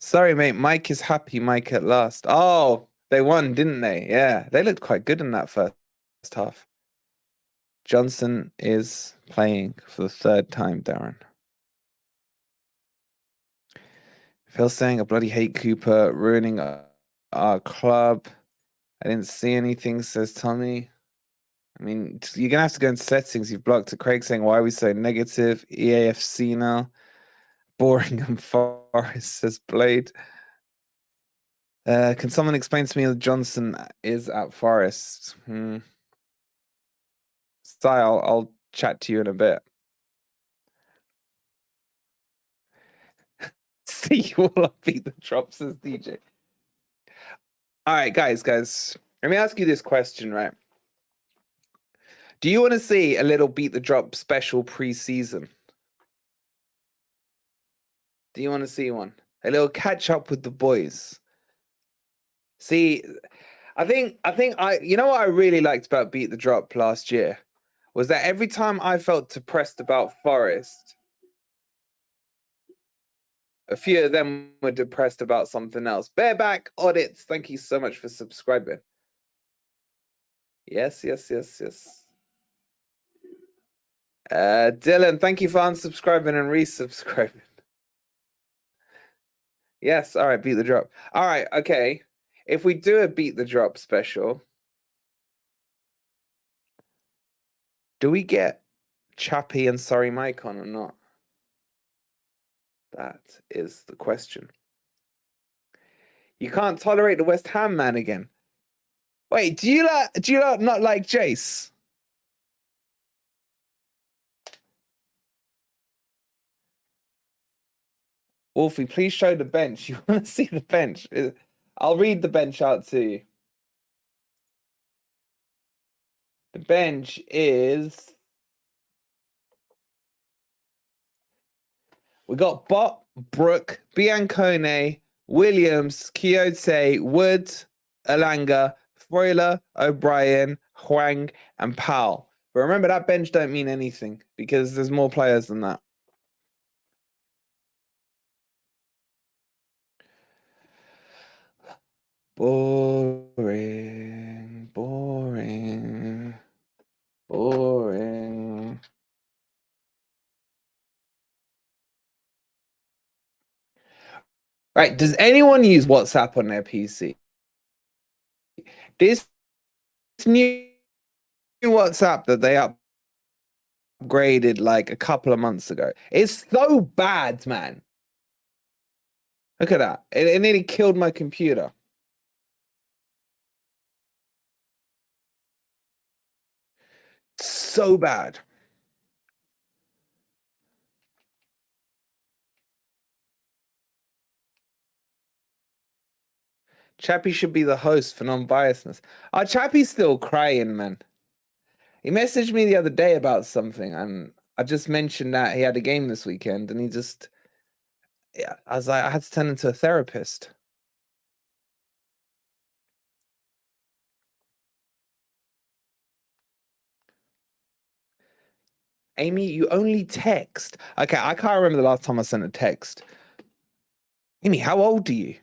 Sorry, mate. Mike is happy. Mike at last. Oh, they won, didn't they? Yeah, they looked quite good in that first half. Johnson is playing for the third time, Darren. Phil saying I bloody hate Cooper ruining our club. I didn't see anything, says Tommy. I mean, you're gonna have to go into settings. You've blocked it. Craig saying, why are we so negative? EAFC now. Boring and Forest, says Blade. Can someone explain to me that Johnson is at Forest? Style, I'll chat to you in a bit. See you all beat the drop, says DJ. All right, guys. Let me ask you this question, right? Do you want to see a little beat the drop special pre-season? Do you want to see one? A little catch up with the boys. See, I think you know what I really liked about Beat the Drop last year was that every time I felt depressed about Forest, a few of them were depressed about something else. Bareback Audits, thank you so much for subscribing. Yes. Dylan, thank you for unsubscribing and resubscribing. Yes, all right, Beat the Drop. All right, okay. If we do a Beat the Drop special, do we get Chappie and Sorry Mike on or not? That is the question. You can't tolerate the West Ham man again. Wait, do you not like Jace? Wolfie, please show the bench. You want to see the bench? I'll read the bench out to you. The bench is... We got Bot, Brook, Biancone, Williams, Quixote, Wood, Alanga, Freuler, O'Brien, Huang, and Powell. But remember, that bench don't mean anything because there's more players than that. Boring. Right, does anyone use WhatsApp on their PC? This new WhatsApp that they upgraded like a couple of months ago. It's so bad, man. Look at that. It nearly killed my computer. So bad. Chappie should be the host for non-biasness. Oh, Chappie's still crying, man. He messaged me the other day about something, and I just mentioned that he had a game this weekend, and he just, yeah, I was like, I had to turn into a therapist. Amy, you only text. Okay, I can't remember the last time I sent a text. Amy, how old are you?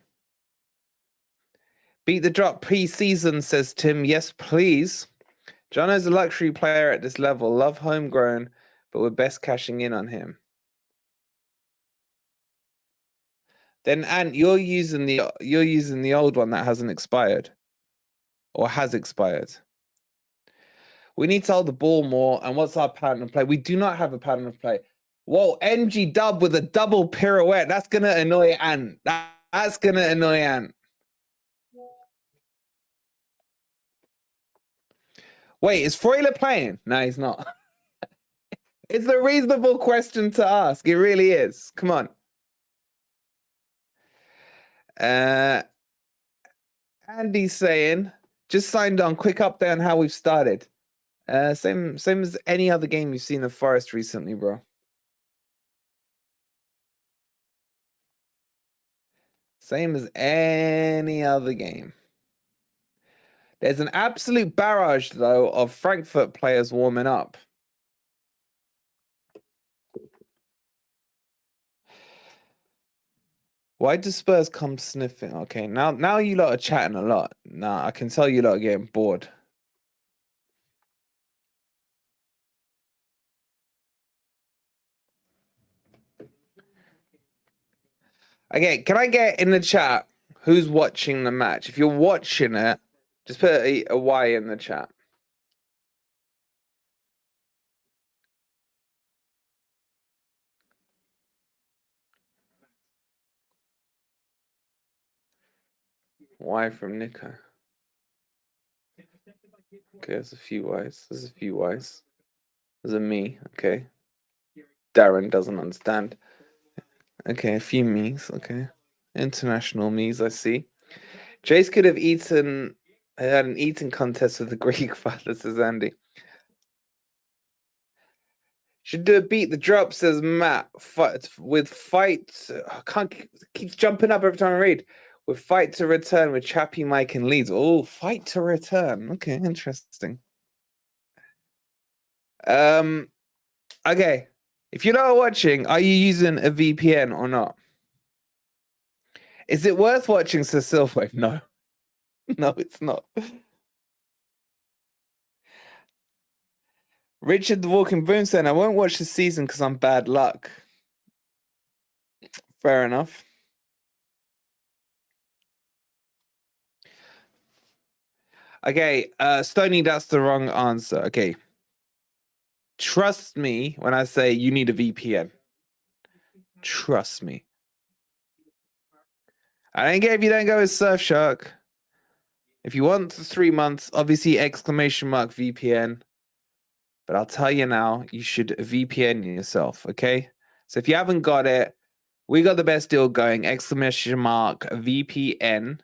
Beat the drop pre-season, says Tim. Yes, please. Jono's a luxury player at this level. Love homegrown, but we're best cashing in on him. Then, Ant, you're using the old one that hasn't expired, or has expired. We need to hold the ball more. And what's our pattern of play? We do not have a pattern of play. Whoa, NG Dub with a double pirouette. That's gonna annoy Ant. That's gonna annoy Ant. Wait, is Freuler playing? No, he's not. It's a reasonable question to ask. It really is. Come on. Andy's saying, just signed on. Quick update on how we've started. Same as any other game you've seen of Forest recently, bro. Same as any other game. There's an absolute barrage, though, of Frankfurt players warming up. Why do Spurs come sniffing? Okay, now you lot are chatting a lot. Now I can tell you lot are getting bored. Okay, can I get in the chat who's watching the match? If you're watching it, just put a Y in the chat. Y from Nico. Okay, there's a few Ys. There's a few Ys. There's a me. Okay. Darren doesn't understand. Okay, a few me's. Okay. International me's, I see. Jace could have had an eating contest with the Greek father, says Andy. Should do a beat the drop, says Matt. Fight. I can't keep jumping up every time I read. With fight to return with Chappie, Mike, and Leeds. Oh, fight to return. Okay, interesting. Okay. If you're not watching, are you using a VPN or not? Is it worth watching, says Silfwave? No. No, it's not. Richard the Walking Boom saying, I won't watch the season because I'm bad luck. Fair enough. Okay, Stony, that's the wrong answer. Okay. Trust me when I say you need a VPN. Trust me. I don't care if you don't go with Surfshark. If you want the 3 months, obviously exclamation mark VPN. But I'll tell you now, you should VPN yourself, okay? So if you haven't got it, we got the best deal going. Exclamation mark VPN.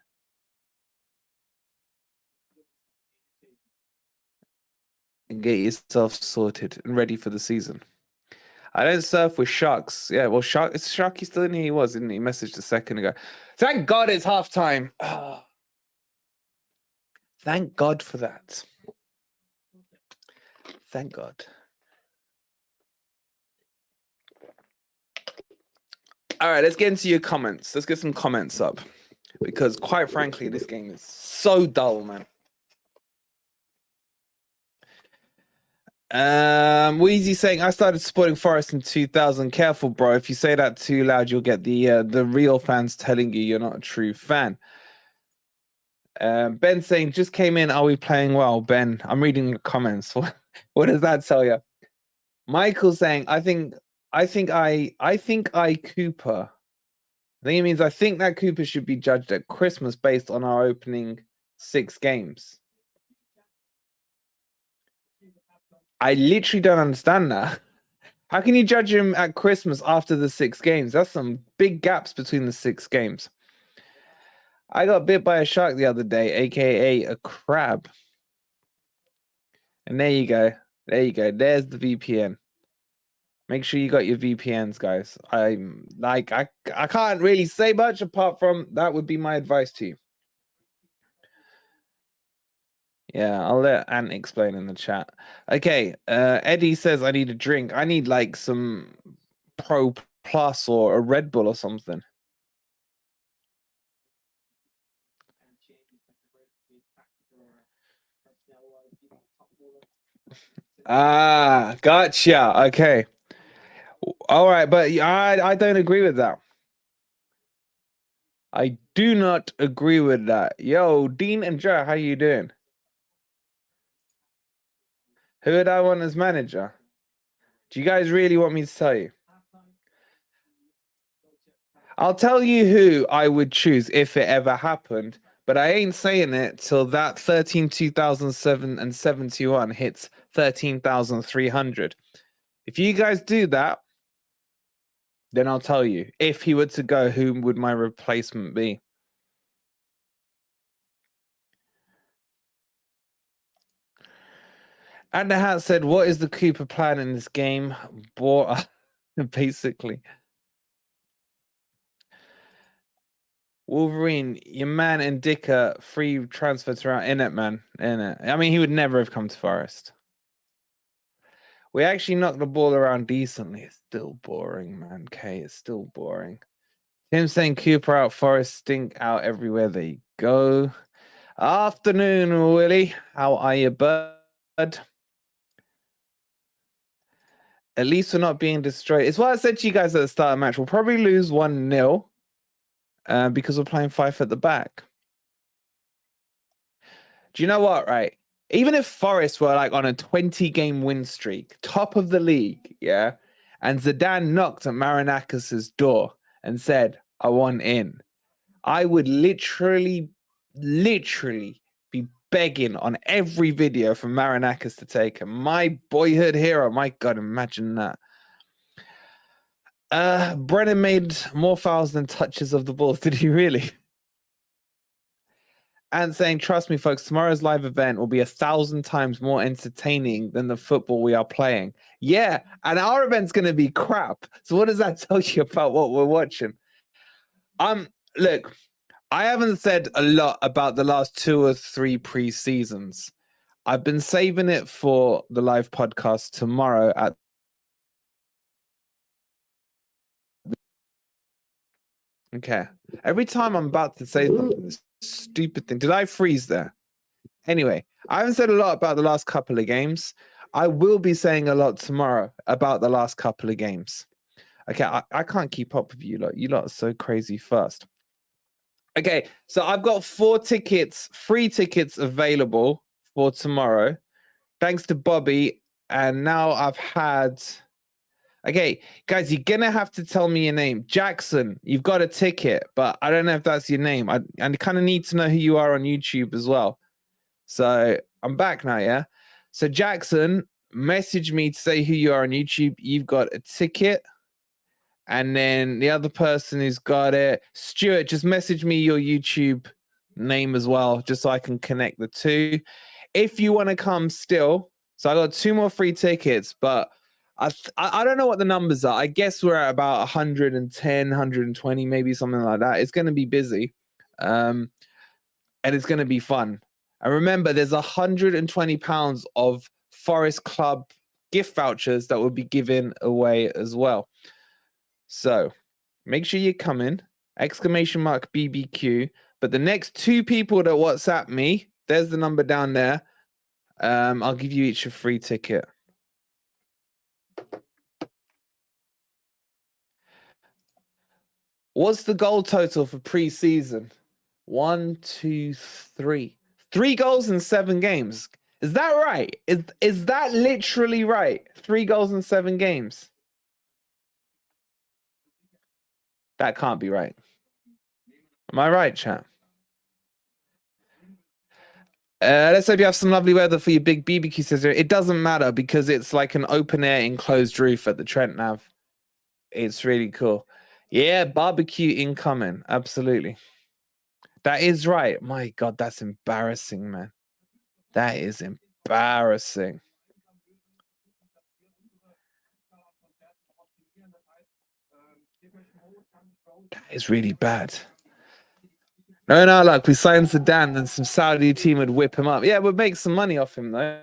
And get yourself sorted and ready for the season. I don't surf with Sharks. Yeah, well, Sharky still in here? He was, didn't he? He messaged a second ago. Thank God it's halftime. Oh, thank God for that. Thank God. All right, let's get into your comments. Let's get some comments up. Because quite frankly, this game is so dull, man. Wheezy saying, I started supporting Forest in 2000. Careful, bro. If you say that too loud, you'll get the real fans telling you you're not a true fan. Ben saying, just came in. Are we playing well? Ben, I'm reading the comments. What does that tell you? Michael saying, I think I Cooper. I think it means I think that Cooper should be judged at Christmas based on our opening 6 games. I literally don't understand that. How can you judge him at Christmas after the 6 games? That's some big gaps between the 6 games. I got bit by a shark the other day, aka a crab. And there you go. There you go. There's the VPN. Make sure you got your VPNs, guys. I'm like, I can't really say much apart from that would be my advice to you. Yeah, I'll let Ant explain in the chat. Okay, Eddie says I need a drink. I need like some Pro Plus or a Red Bull or something. Ah, gotcha. Okay. All right, but I don't agree with that. I do not agree with that. Yo, Dean and Joe, how you doing? Who would I want as manager? Do you guys really want me to tell you? I'll tell you who I would choose if it ever happened, but I ain't saying it till that 13,2007 and 71 hits 13,300. If you guys do that, then I'll tell you. If he were to go, who would my replacement be? And the hat said, what is the Cooper plan in this game? Basically. Wolverine, your man and Dicker free transfer to in it, man. In it. I mean, he would never have come to Forest. We actually knocked the ball around decently. It's still boring, man. Okay, it's still boring. Tim saying Cooper out, Forest stink out everywhere they go. Afternoon, Willie. How are you, bud? At least we're not being destroyed. It's what I said to you guys at the start of the match. We'll probably lose 1-0 because we're playing 5 at the back. Do you know what, right? Even if Forest were like on a 20-game win streak, top of the league, yeah, and Zidane knocked at Marinakis' door and said, I want in, I would literally be begging on every video from Marinakis to take him. My boyhood hero. My God, imagine that. Brennan made more fouls than touches of the ball. Did he really? And saying, trust me, folks, tomorrow's live event will be 1,000 times more entertaining than the football we are playing. Yeah, and our event's going to be crap. So what does that tell you about what we're watching? Look, I haven't said a lot about the last 2 or 3 pre-seasons. I've been saving it for the live podcast tomorrow at okay. Every time I'm about to say something stupid thing. Did I freeze there? Anyway, I haven't said a lot about the last couple of games. I will be saying a lot tomorrow about the last couple of games. Okay, I can't keep up with you lot. You lot are so crazy fast. Okay, so I've got 4 tickets, free tickets available for tomorrow. Thanks to Bobby. And now I've had... Okay, guys, you're going to have to tell me your name. Jackson, you've got a ticket, but I don't know if that's your name. I kind of need to know who you are on YouTube as well. So I'm back now, yeah? So Jackson, message me to say who you are on YouTube. You've got a ticket. And then the other person who's got it, Stuart, just message me your YouTube name as well, just so I can connect the two. If you want to come still, so I got 2 more free tickets, but I don't know what the numbers are. I guess we're at about 110, 120, maybe something like that. It's going to be busy, and it's going to be fun. And remember, there's £120 of Forest Club gift vouchers that will be given away as well. So make sure you come in, !BBQ. But the next 2 people that WhatsApp me, there's the number down there. I'll give you each a free ticket. What's the goal total for pre-season? 1, 2, 3. 3 goals in 7 games. Is that right? Is that literally right? 3 goals in 7 games. That can't be right. Am I right, chat? Let's hope you have some lovely weather for your big BBQ scissor. It doesn't matter because it's like an open air enclosed roof at the Trent Nav. It's really cool. Yeah, barbecue incoming. Absolutely. That is right. My God, that's embarrassing, man. That is embarrassing. That is really bad. No, look, we signed Zidane and some Saudi team would whip him up. Yeah, we'd make some money off him, though.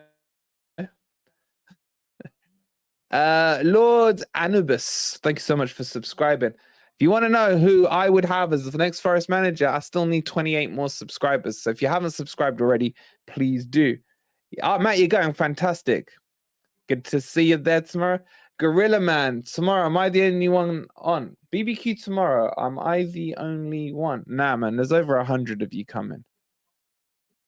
Lord Anubis, thank you so much for subscribing. If you want to know who I would have as the next Forest manager, I still need 28 more subscribers. So if you haven't subscribed already, please do. Oh, Matt, you're going fantastic. Good to see you there tomorrow. Gorilla Man, tomorrow, am I the only one on? BBQ tomorrow, am I the only one? Nah, man, there's over 100 of you coming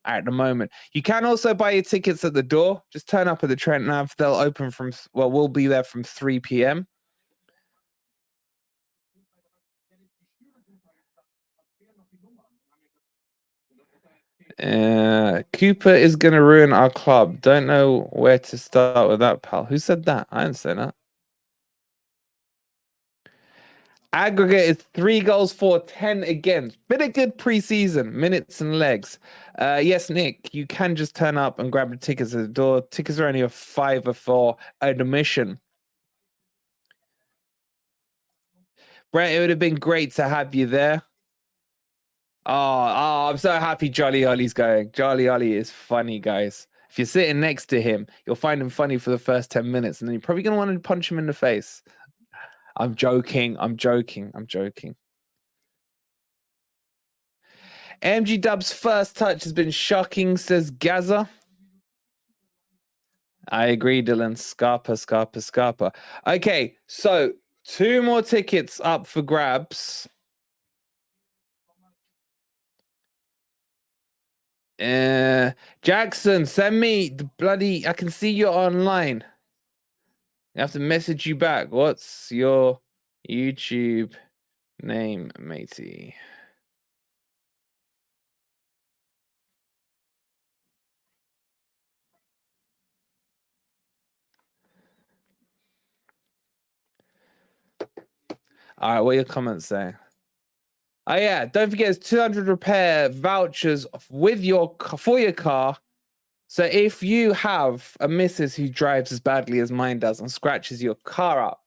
at the moment. You can also buy your tickets at the door. Just turn up at the Trent Nav. They'll open from, well, we'll be there from 3 p.m. Cooper is going to ruin our club. Don't know where to start with that, pal. Who said that? I didn't say that. Aggregate is 3 goals for 10 against. Been a good preseason, minutes and legs. Yes, Nick, you can just turn up and grab the tickets at the door. Tickets are only a $5 for admission. Brett, it would have been great to have you there. Oh, I'm so happy Jolly Ollie's going. Jolly Ollie is funny, guys. If you're sitting next to him, you'll find him funny for the first 10 minutes, and then you're probably going to want to punch him in the face. I'm joking. MG Dub's first touch has been shocking, says Gaza. I agree, Dylan. Scarpa. Okay, so 2 more tickets up for grabs. Jackson, send me the bloody... I can see you're online. I have to message you back. What's your YouTube name, matey? All right, what are your comments saying? Oh yeah, don't forget it's 200 repair vouchers with for your car. So if you have a missus who drives as badly as mine does and scratches your car up,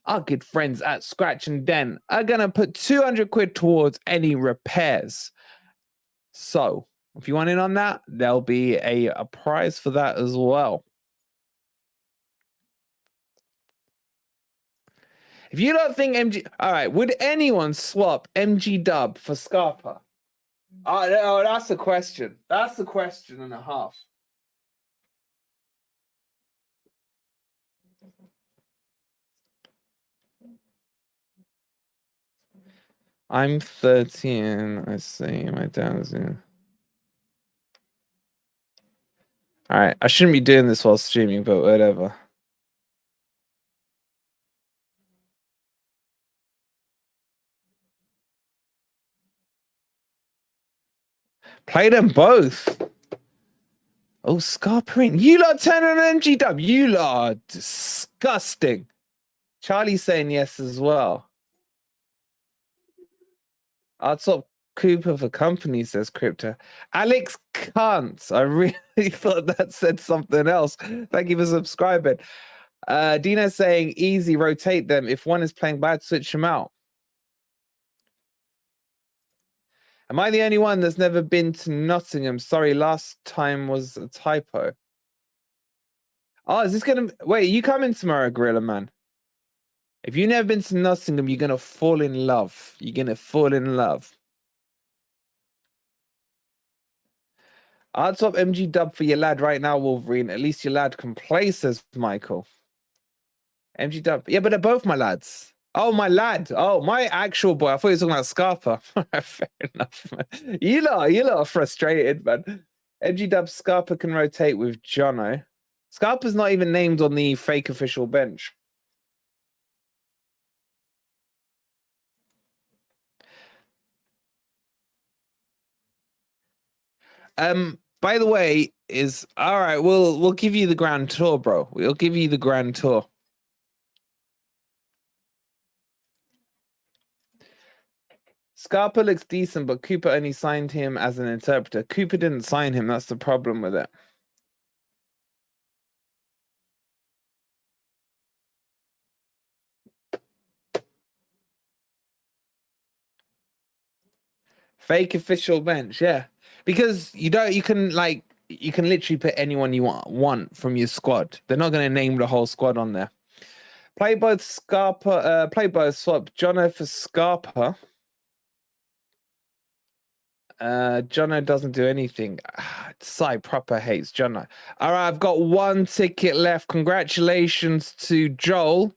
our good friends at Scratch and Dent are gonna put 200 quid towards any repairs. So if you want in on that, there'll be a prize for that as well. If you don't think MG... All right, would anyone swap MG Dub for Scarpa? Oh, that's a question. That's a question and a half. I'm 13. I see. My dad's in. All right, I shouldn't be doing this while streaming, but whatever. Play them both. Oh, Scarpering. You lot turn on MG Dub. You lot are disgusting. Charlie's saying yes as well. I'll swap Cooper for company, says Crypto. Alex Cant. I really thought that said something else. Thank you for subscribing. Dina's saying easy, rotate them. If one is playing bad, switch them out. Am I the only one that's never been to Nottingham? Sorry, last time was a typo. Oh, is this gonna... Wait, you coming tomorrow, Gorilla Man? If you've never been to Nottingham, you're gonna fall in love. You're gonna fall in love. I'll top MG Dub for your lad right now, Wolverine. At least your lad can play, says Michael. MG Dub. Yeah, but they're both my lads. Oh, my lad. Oh, my actual boy. I thought you were talking about Scarpa. Fair enough, man. You lot are frustrated, man. MG Dub Scarpa can rotate with Jono. Scarpa's not even named on the fake official bench. By the way, is all right, we'll give you the grand tour, bro. We'll give you the grand tour. Scarpa looks decent, but Cooper only signed him as an interpreter. Cooper didn't sign him. That's the problem with it. Fake official bench, yeah. Because you can literally put anyone you want from your squad. They're not going to name the whole squad on there. Play both Scarpa, play both swap Jono for Scarpa. Jono doesn't do anything. Sai proper hates Jono. All right, I've got one ticket left. Congratulations to Joel.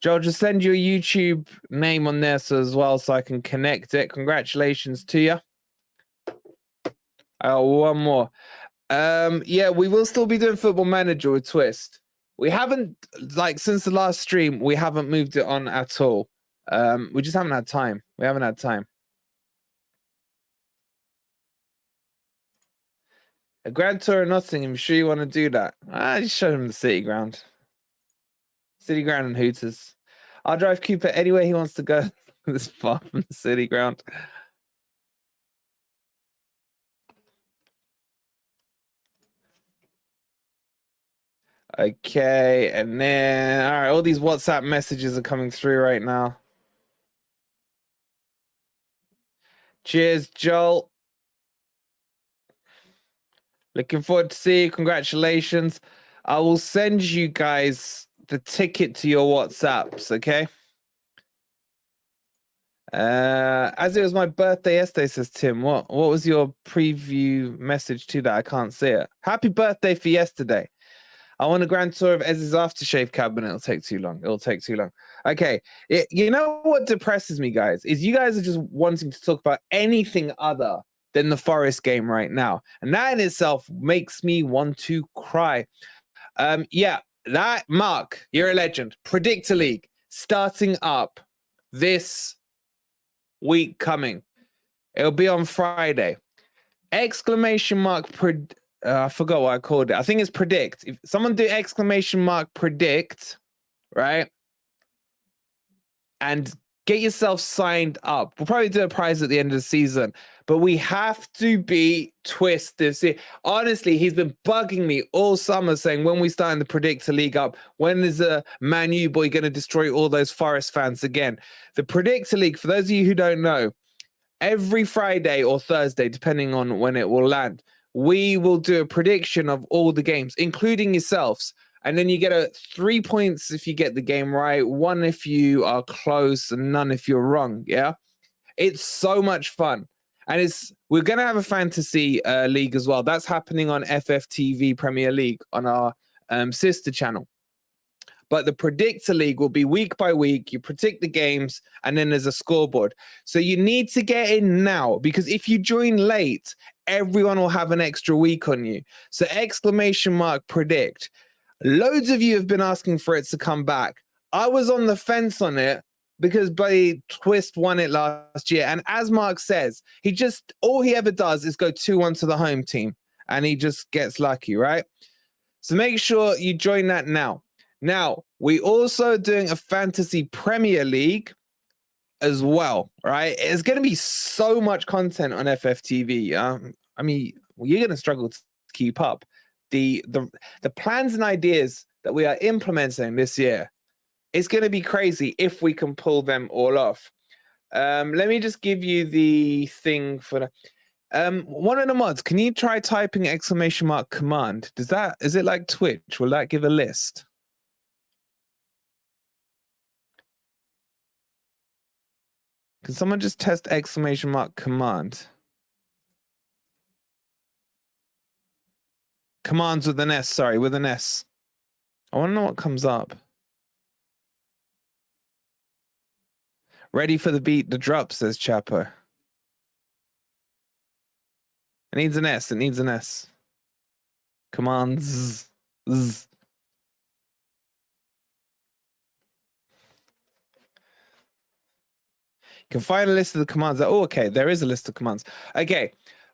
Joel, just send your YouTube name on this as well so I can connect it. Congratulations to you. I got one more. Yeah, we will still be doing Football Manager with Twist. We haven't, like, since the last stream, we haven't moved it on at all. We just haven't had time. We haven't had time. A grand tour of Nottingham. Sure you want to do that? Just show him the City Ground. City Ground and Hooters. I'll drive Cooper anywhere he wants to go. This far from the City Ground. Okay, and then all right, all these WhatsApp messages are coming through right now. Cheers, Joel. Looking forward to see you. Congratulations. I will send you guys the ticket to your WhatsApps, okay? As it was my birthday yesterday, says Tim. What was your preview message to that? I can't see it. Happy birthday for yesterday. I want a grand tour of Ez's aftershave cabinet. It'll take too long. It'll take too long. Okay. You know what depresses me, guys, is you guys are just wanting to talk about anything other than the Forest game right now. And that in itself makes me want to cry. Yeah, that Mark, you're a legend. Predictor League starting up this week coming. It'll be on Friday. Exclamation mark I forgot what I called it. I think it's predict. If someone do exclamation mark predict, right? And get yourself signed up. We'll probably do a prize at the end of the season, but we have to beat Twist this year. Honestly, he's been bugging me all summer saying when we start in the Predictor League up, when is a Man U boy going to destroy all those Forest fans again? The Predictor League, for those of you who don't know, every Friday or Thursday, depending on when it will land, we will do a prediction of all the games, including yourselves. And then you get 3 points if you get the game right, 1 if you are close, and none if you're wrong. Yeah, it's so much fun. And we're going to have a fantasy league as well. That's happening on FFTV Premier League on our sister channel. But the Predictor League will be week by week. You predict the games, and then there's a scoreboard. So you need to get in now, because if you join late, everyone will have an extra week on you. So exclamation mark predict. Loads of you have been asking for it to come back. I was on the fence on it because bloody Twist won it last year. And as Mark says, all he ever does is go 2-1 to the home team, and he just gets lucky, right? So make sure you join that now. Now, we also doing a fantasy Premier League as well, right? It's going to be so much content on FFTV. I mean, you're going to struggle to keep up. The plans and ideas that we are implementing this year, it's going to be crazy if we can pull them all off. Let me just give you the thing for the... one of the mods, can you try typing exclamation mark command? Is it like Twitch? Will that give a list? Can someone just test exclamation mark command? Commands with an S, sorry, with an S. I want to know what comes up. Ready for the beat, the drop, says Chapo. It needs an S. It needs an S. Commands. Z. You can find a list of the commands. Oh, okay. There is a list of commands. Okay.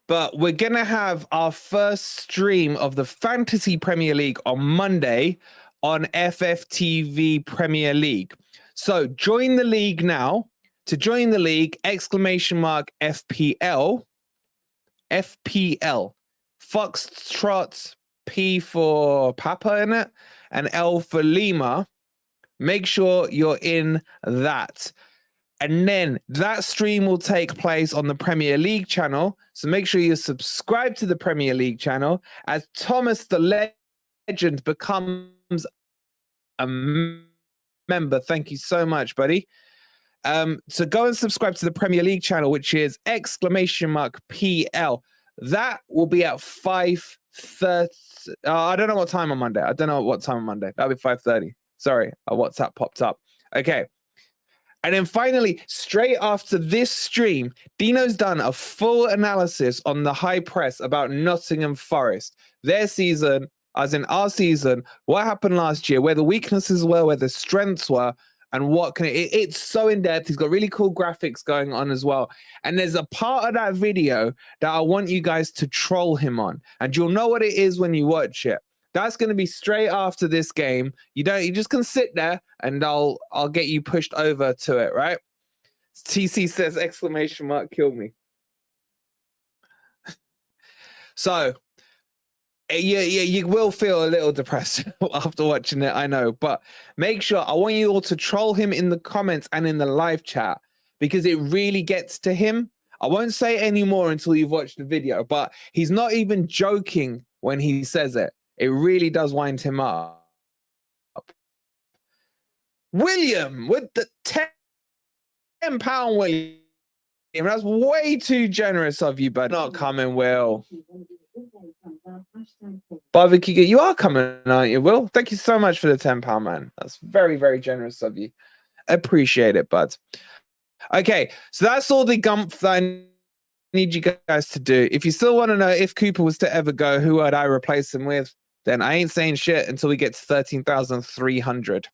But we're going to have our first stream of the Fantasy Premier League on Monday on FFTV Premier League. So join the league now. To join the league, !FPL. FPL. Foxtrot, P for Papa in it, and L for Lima. Make sure you're in that. And then that stream will take place on the Premier League channel. So make sure you subscribe to the Premier League channel as Thomas the Legend becomes a member. Thank you so much, buddy. So go and subscribe to the Premier League channel, which is !PL. That will be at 5:30. I don't know what time on Monday. That'll be 5:30. Sorry, a WhatsApp popped up. Okay. And then finally, straight after this stream, Dino's done a full analysis on the high press about Nottingham Forest, their season, as in our season, what happened last year, where the weaknesses were, where the strengths were, and what can it's so in depth. He's got really cool graphics going on as well. And there's a part of that video that I want you guys to troll him on. And you'll know what it is when you watch it. That's going to be straight you just can sit there and I'll get you pushed over to it, right? TC says, ! Kill me. So you will feel a little depressed after watching it, I know, but make sure, I want you all to troll him in the comments and in the live chat because it really gets to him. I won't say any more until you've watched the video, but he's not even joking when he says it. It really does wind him up. William with the £10, William. That's way too generous of you, but not coming, Will. Barbecue, you are coming, aren't you, Will? Thank you so much for the £10, man. That's very, very generous of you. Appreciate it, bud. Okay, so that's all the gumph that I need you guys to do. If you still want to know if Cooper was to ever go, who would I replace him with? Then I ain't saying shit until we get to 13,300.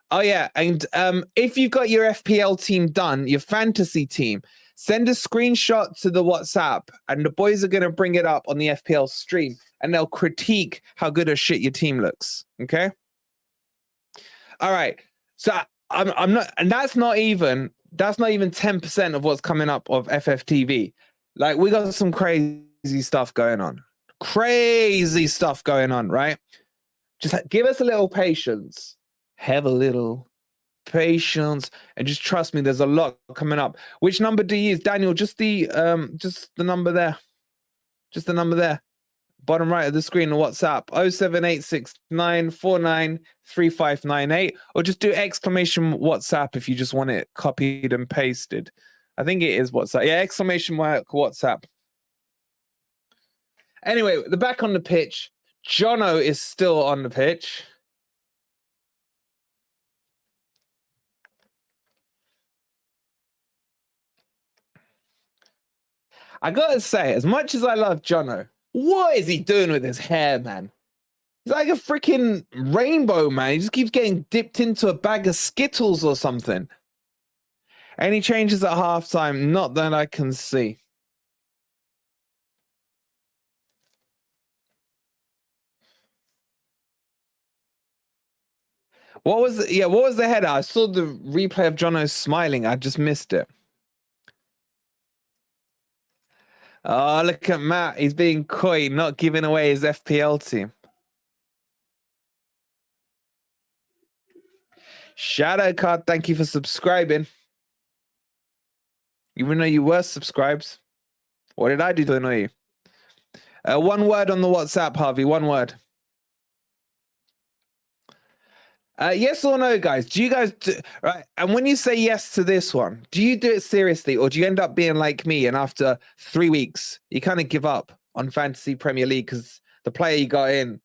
Oh, yeah. And if you've got your FPL team done, your fantasy team, send a screenshot to the WhatsApp and the boys are going to bring it up on the FPL stream and they'll critique how good or shit your team looks. Okay. All right. So I'm not, and that's not even 10% of what's coming up of FFTV. Like we got some crazy stuff going on. Right? Just give us a little patience. Have a little patience and just trust me, there's a lot coming up. Which number do you use, Daniel? Just the number there. Just the number there. Bottom right of the screen on WhatsApp. 07869493598. Or just do ! WhatsApp if you just want it copied and pasted. I think it is WhatsApp. Yeah, ! WhatsApp. Anyway, the back on the pitch. Jono is still on the pitch. I gotta say, as much as I love Jono, what is he doing with his hair, man? He's like a freaking rainbow, man. He just keeps getting dipped into a bag of Skittles or something. Any changes at halftime? Not that I can see. What was the header? I saw the replay of Jono smiling. I just missed it. Oh, look at Matt. He's being coy, not giving away his FPL team. Shadow Card, thank you for subscribing. Even though you were subscribed. What did I do to annoy you? One word on the WhatsApp, Harvey. One word. Yes or no, guys? Do you guys do, right? And when you say yes to this one, do you do it seriously, or do you end up being like me and after 3 weeks you kind of give up on Fantasy Premier League because the player you got in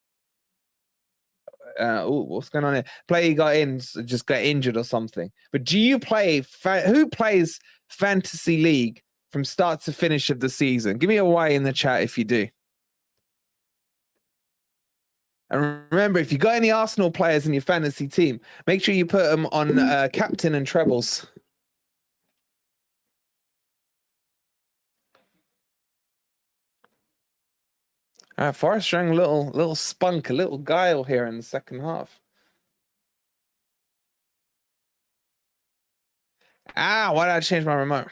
what's going on here? Player got in, just got injured or something. But do you play? Who plays Fantasy League from start to finish of the season? Give me a Y in the chat if you do. And remember, if you got any Arsenal players in your fantasy team, make sure you put them on captain and trebles. Forest showing a little spunk, a little guile here in the second half. Why did I change my remote?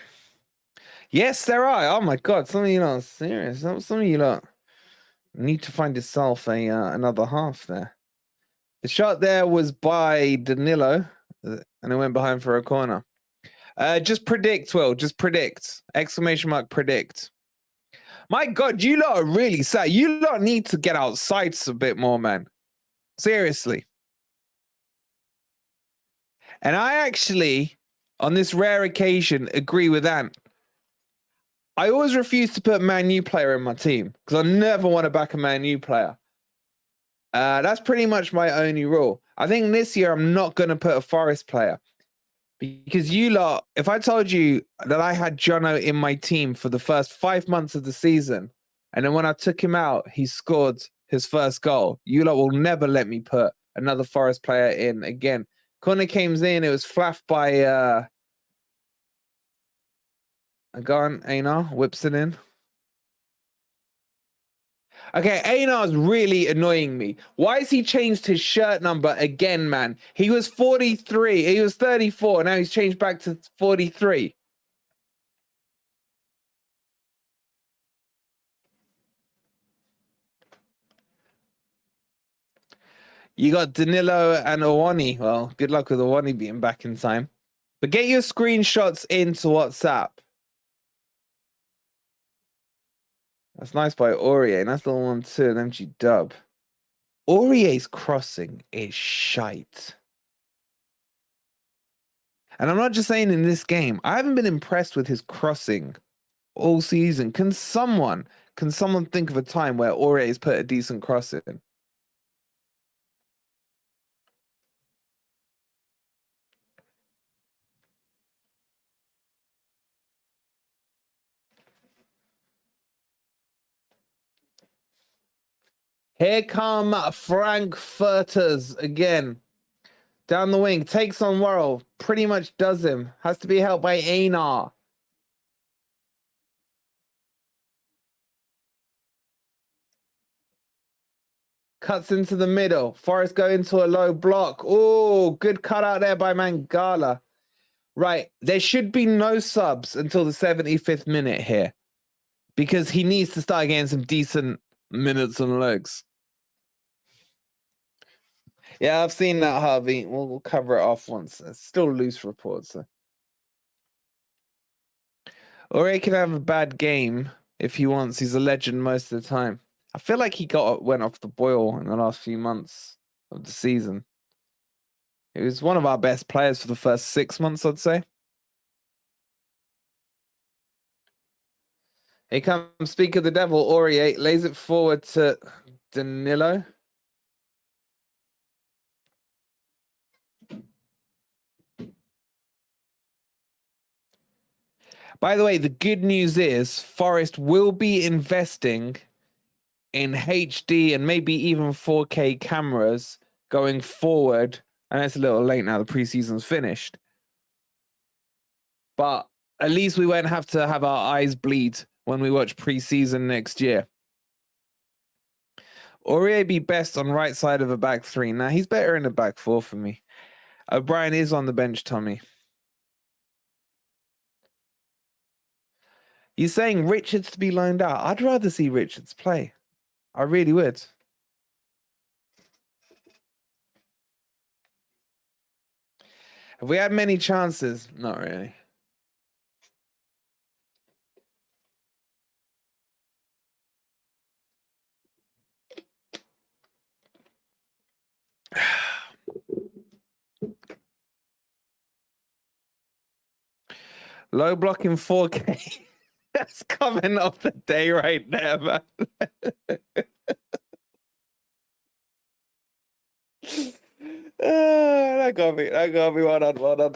Yes, there are. Oh my God, some of you lot are serious. Some of you lot need to find yourself another half there. The shot there was by Danilo, and it went behind for a corner. Just predict, Will. Just predict. Exclamation mark, predict. My God, you lot are really sad. You lot need to get outside a bit more, man. Seriously. And I actually, on this rare occasion, agree with Ant. I always refuse to put a Man U player in my team because I never want to back a Man U player. That's pretty much my only rule. I think this year I'm not going to put a Forest player. Because you lot, if I told you that I had Jono in my team for the first 5 months of the season, and then when I took him out, he scored his first goal, you lot will never let me put another Forest player in again. Corner came in, it was flaffed by Agarn, Einar, whips it in. Okay, Einar's really annoying me. Why has he changed his shirt number again, man? He was 43. He was 34. Now he's changed back to 43. You got Danilo and Owani. Well, good luck with Owani being back in time. But get your screenshots into WhatsApp. That's nice by Aurier. That's the one too. An MG dub. Aurier's crossing is shite. And I'm not just saying in this game. I haven't been impressed with his crossing all season. Can someone think of a time where Aurier's put a decent cross in? Here come Frankfurters again. Down the wing, takes on Worrell, pretty much does him. Has to be helped by Einar. Cuts into the middle. Forest go into a low block. Oh, good cut out there by Mangala. Right, there should be no subs until the 75th minute here. Because he needs to start getting some decent minutes and legs. Yeah, I've seen that, Harvey. We'll cover it off once. It's still loose reports. So. Or he can have a bad game if he wants. He's a legend most of the time. I feel like he went off the boil in the last few months of the season. He was one of our best players for the first 6 months, I'd say. Here comes Speak of the Devil. Aurier lays it forward to Danilo. By the way, the good news is Forest will be investing in HD and maybe even 4K cameras going forward. And it's a little late now. The preseason's finished. But at least we won't have to have our eyes bleed when we watch preseason next year. Aurier be best on right side of a back three. Now, he's better in a back four for me. O'Brien is on the bench, Tommy. You're saying Richards to be loaned out? I'd rather see Richards play. I really would. Have we had many chances? Not really. Low block in 4K. That's coming off the day right there, man. That got me. That got me. Well done. Well done.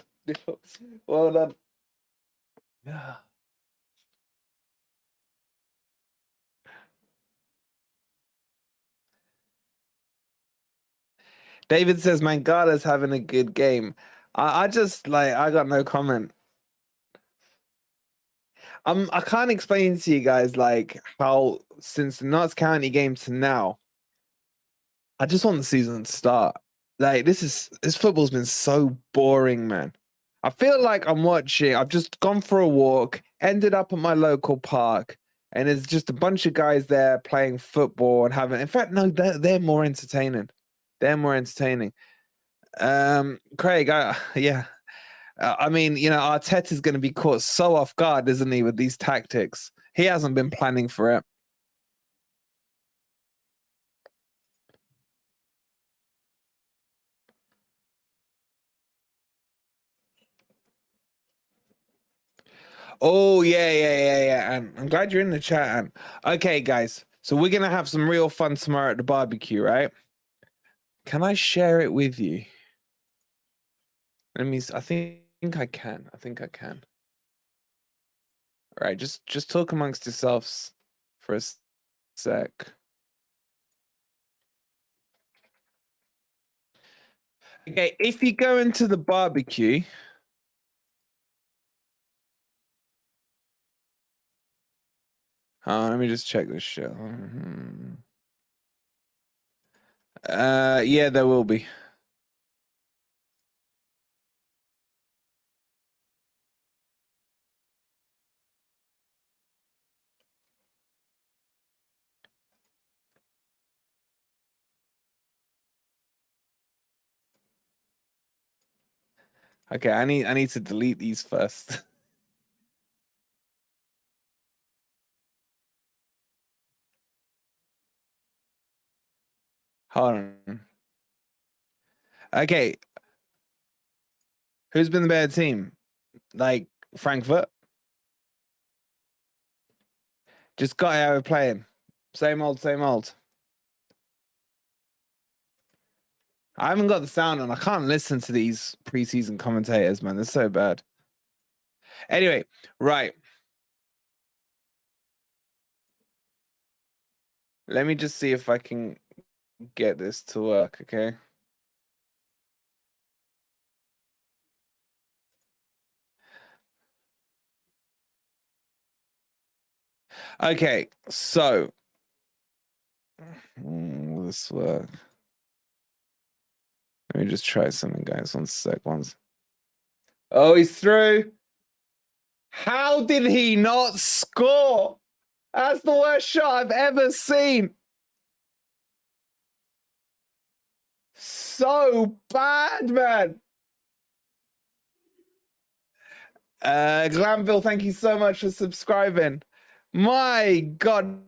Well done. Yeah. David says Mangala's having a good game. I just like I got no comment. I can't explain to you guys like how since the Notts County game to now, I just want the season to start. Like this football's been so boring, man. I feel like I've just gone for a walk, ended up at my local park, and there's just a bunch of guys there playing football and having. In fact, no, they're more entertaining. They're more entertaining. Craig, yeah. I mean, you know, Arteta's going to be caught so off guard, isn't he, with these tactics? He hasn't been planning for it. Oh, yeah. And I'm glad you're in the chat, Anne. Okay, guys. So we're going to have some real fun tomorrow at the barbecue, right? Can I share it with you? Let me, I think I can. I think I can. All right, just talk amongst yourselves for a sec. Okay, if you go into the barbecue, let me just check this shit. Yeah, there will be. Okay, I need to delete these first. Hold on. Okay. Who's been the better team? Like Frankfurt? Just got out of playing. Same old, same old. I haven't got the sound on. I can't listen to these preseason commentators, man. They're so bad. Anyway, right. Let me just see if I can get this to work, okay? Okay, so will this work? Let me just try something, guys. 1 sec. Oh, he's through. How did he not score? That's the worst shot I've ever seen. So bad, man. Glanville, thank you so much for subscribing. My God,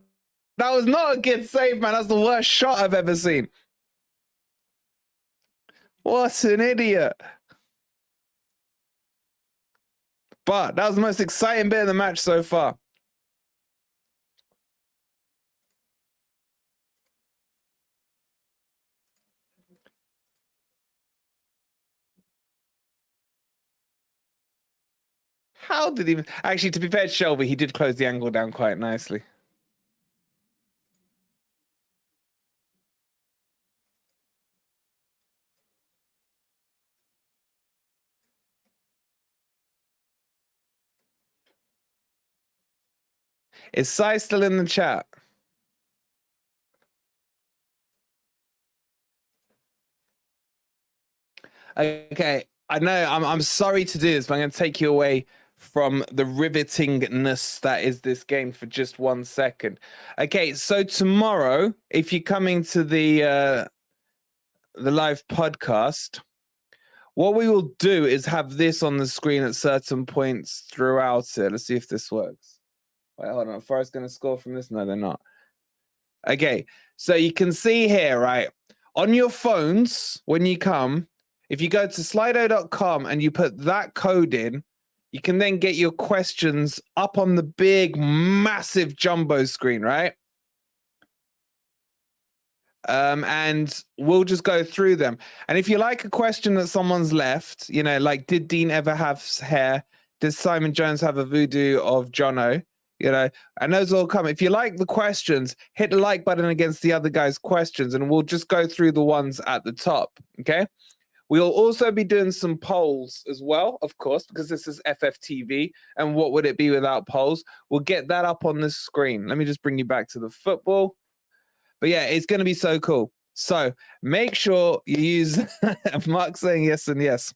that was not a good save, man. That's the worst shot I've ever seen. What an idiot. But that was the most exciting bit of the match so far. How did he... Actually, to be fair to Shelby, he did close the angle down quite nicely. Is Sai still in the chat? Okay, I know I'm sorry to do this, but I'm going to take you away from the rivetingness that is this game for just 1 second. Okay, so tomorrow, if you're coming to the live podcast, what we will do is have this on the screen at certain points throughout it. Let's see if this works. Wait, hold on. Forest going to score from this? No, they're not. Okay, so you can see here, right? On your phones, when you come, if you go to slido.com and you put that code in, you can then get your questions up on the big, massive jumbo screen, right? and we'll just go through them. And if you like a question that someone's left, you know, like, did Dean ever have hair? Did Simon Jones have a voodoo of Jono? You know, and those all come. If you like the questions, hit the like button against the other guy's questions, and we'll just go through the ones at the top. Okay. We'll also be doing some polls as well, of course, because this is FFTV. And what would it be without polls? We'll get that up on the screen. Let me just bring you back to the football. But yeah, it's going to be so cool. So make sure you use Mark saying yes and yes.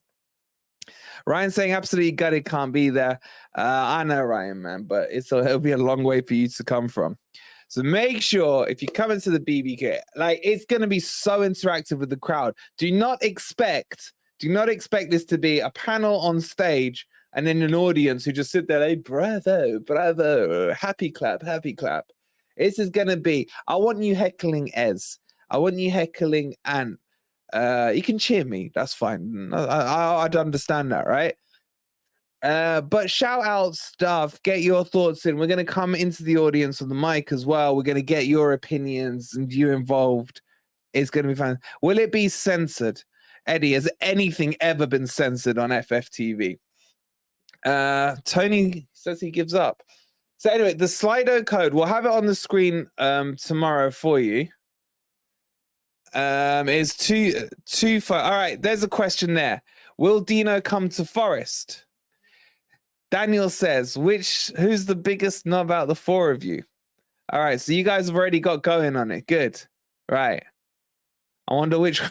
Ryan saying absolutely gutted, can't be there. I know, Ryan, man, but it'll be a long way for you to come from. So make sure if you come into the BBK, like, it's going to be so interactive with the crowd. Do not expect this to be a panel on stage and then an audience who just sit there, like, bravo, bravo, happy clap, happy clap. This is going to be, I want you heckling Ez. I want you heckling Ant. You can cheer me. That's fine. I'd understand that, right? But shout out stuff, get your thoughts in. We're going to come into the audience on the mic as well. We're going to get your opinions and you involved. It's going to be fun. Will it be censored? Eddie, has anything ever been censored on FFTV? Tony says he gives up. So anyway, the Slido code, we'll have it on the screen tomorrow for you. Is 225. All right, there's a question there. Will Dino come to Forest? Daniel says, who's the biggest knob out of the four of you? All right, so you guys have already got going on it. Good. Right. I wonder which.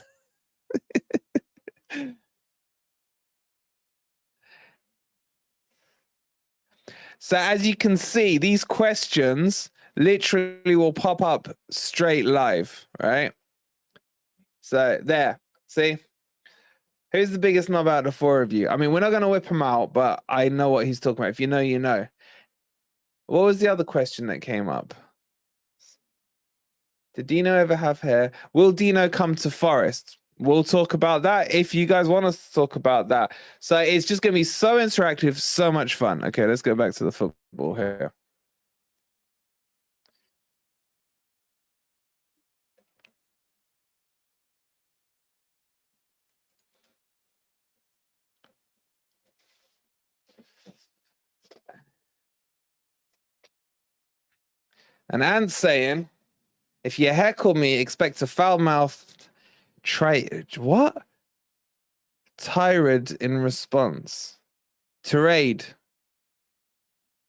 So as you can see, these questions literally will pop up straight live, right? So there, see? Who's the biggest knob out of the four of you? I mean, we're not going to whip him out, but I know what he's talking about. If you know, you know. What was the other question that came up? Did Dino ever have hair? Will Dino come to Forest? We'll talk about that if you guys want us to talk about that. So it's just going to be so interactive, so much fun. Okay, let's go back to the football here. And Ant's saying, if you heckle me, expect a foul-mouthed what? Tirade in response. Tirade.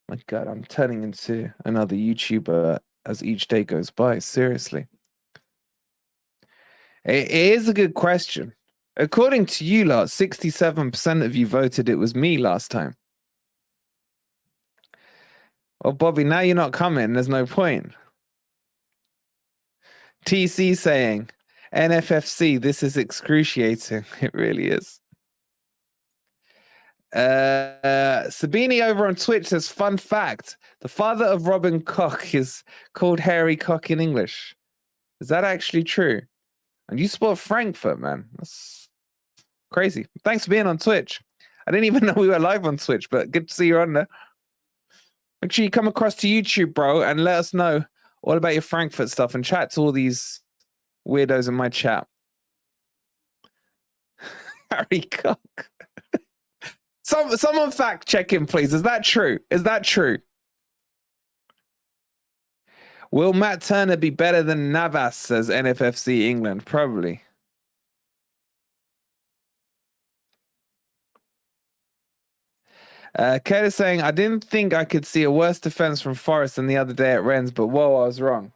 My God, I'm turning into another YouTuber as each day goes by. Seriously. It is a good question. According to you lot, 67% of you voted it was me last time. Well, Bobby, now you're not coming. There's no point. TC saying, NFFC, this is excruciating. It really is. Sabini over on Twitch says, fun fact, the father of Robin Koch is called Harry Koch in English. Is that actually true? And you support Frankfurt, man. That's crazy. Thanks for being on Twitch. I didn't even know we were live on Twitch, but good to see you on there. Make sure you come across to YouTube, bro, and let us know all about your Frankfurt stuff and chat to all these weirdos in my chat. Harry Koch. Someone fact check him, please. Is that true? Is that true? Will Matt Turner be better than Navas, says NFFC England? Probably. Curtis saying, I didn't think I could see a worse defense from Forest than the other day at Rennes, but whoa, I was wrong.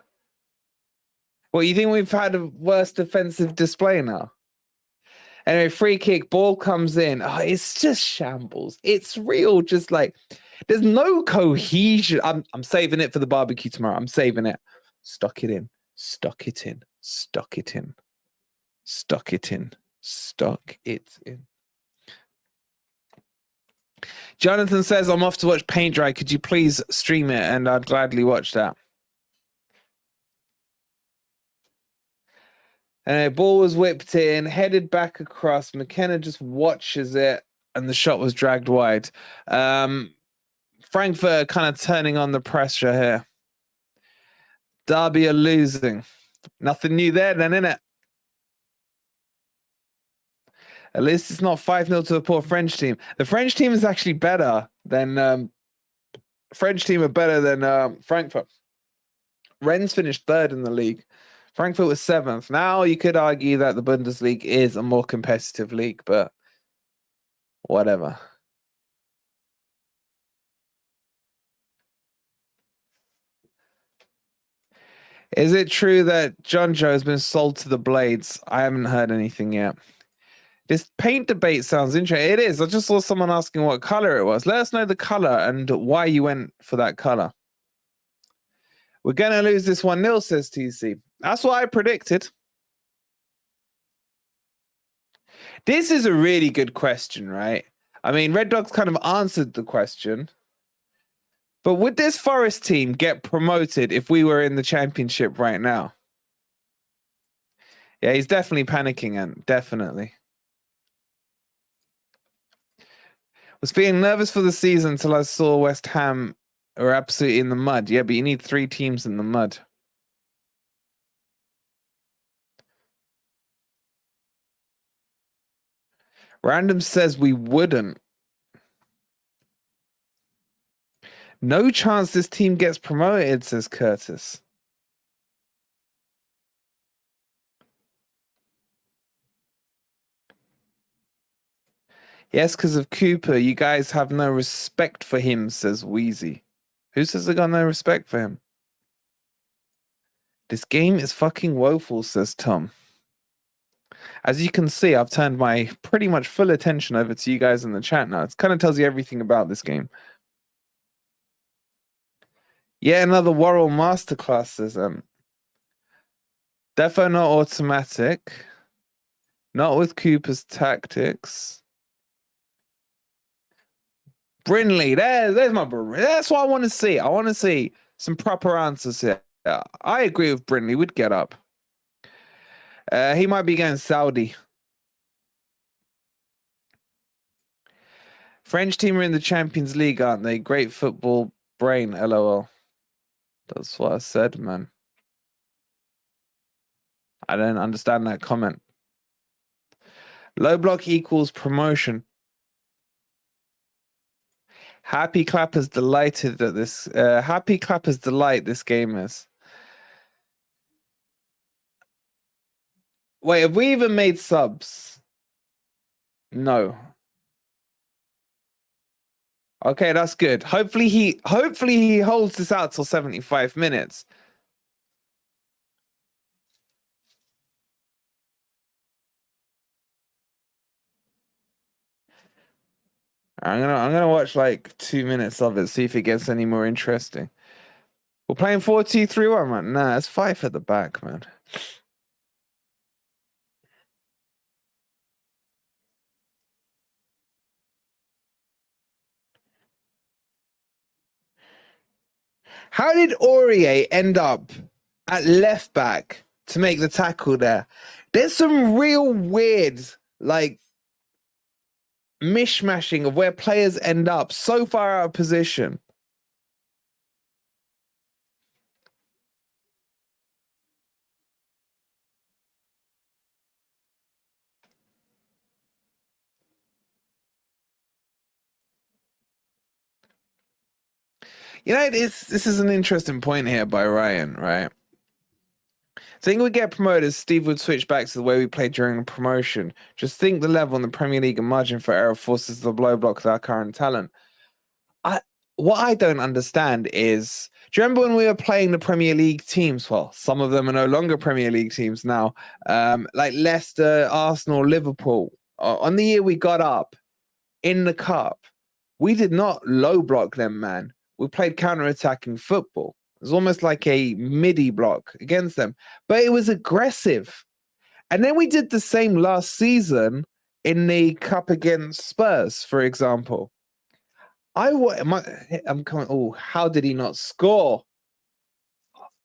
Well, you think we've had a worse defensive display now? Anyway, free kick, ball comes in. Oh, it's just shambles. It's real, just like, there's no cohesion. I'm saving it for the barbecue tomorrow. I'm saving it. Stuck it in. Stuck it in. Stuck it in. Stuck it in. Stuck it in. Jonathan says, I'm off to watch paint dry. Could you please stream it? And I'd gladly watch that. And ball was whipped in, headed back across. McKenna just watches it, and the shot was dragged wide. Frankfurt kind of turning on the pressure here. Derby are losing. Nothing new there then, innit? At least it's not 5-0 to the poor French team. The French team is actually better than Frankfurt. Rennes finished 3rd in the league. Frankfurt was 7th. Now you could argue that the Bundesliga is a more competitive league, but whatever. Is it true that John Joe has been sold to the Blades? I haven't heard anything yet. This paint debate sounds interesting. It is. I just saw someone asking what color it was. Let us know the color and why you went for that color. We're going to lose this 1-0, says TC. That's what I predicted. This is a really good question, right? I mean, Red Dogs kind of answered the question. But would this Forest team get promoted if we were in the championship right now? Yeah, he's definitely panicking, and definitely. Was feeling nervous for the season until I saw West Ham are absolutely in the mud. Yeah, but you need 3 teams in the mud. Random says we wouldn't. No chance this team gets promoted, says Curtis. Yes, because of Cooper. You guys have no respect for him, says Wheezy. Who says they got no respect for him? This game is fucking woeful, says Tom. As you can see, I've turned my pretty much full attention over to you guys in the chat now. It kind of tells you everything about this game. Yeah, another Worrell masterclass, says Defo not automatic. Not with Cooper's tactics. Brindley, there's my Brindley. That's what I want to see. I want to see some proper answers here. I agree with Brindley. We'd get up. He might be going Saudi. French team are in the Champions League, aren't they? Great football brain, LOL. That's what I said, man. I don't understand that comment. Low block equals promotion. Happy Clappers delighted that this Happy Clappers delight this game is. Wait, have we even made subs? No. Okay, that's good. Hopefully he holds this out till 75 minutes. I'm gonna watch like 2 minutes of it, see if it gets any more interesting. We're playing 4-2-3-1, man. Nah, it's 5 at the back, man. How did Aurier end up at left back to make the tackle there? There's some real weird, like, mishmashing of where players end up so far out of position. You know, this is an interesting point here by Ryan, right? I think we get promoted, Steve would switch back to the way we played during the promotion. Just think the level in the Premier League and margin for error forces the blow block with our current talent. What I don't understand is, do you remember when we were playing the Premier League teams? Well, some of them are no longer Premier League teams now, like Leicester, Arsenal, Liverpool. On the year we got up in the cup, we did not low block them, man. We played counter-attacking football. It was almost like a midi block against them, but it was aggressive. And then we did the same last season in the cup against Spurs, for example. I'm coming. Oh, how did he not score?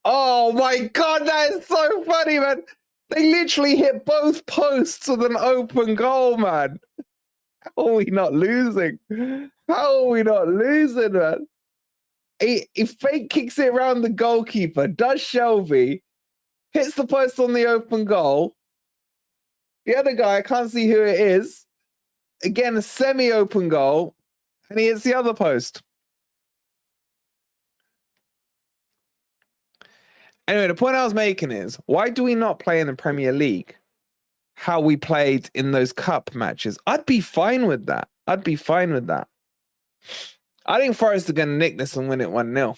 Oh my God, that is so funny, man. They literally hit both posts with an open goal, man. How are we not losing? How are we not losing, man? He fake kicks it around the goalkeeper, does Shelby, hits the post on the open goal. The other guy, I can't see who it is. Again, a semi-open goal, and he hits the other post. Anyway, the point I was making is, why do we not play in the Premier League how we played in those cup matches? I'd be fine with that. I'd be fine with that. I think Forest are going to nick this and win it 1-0.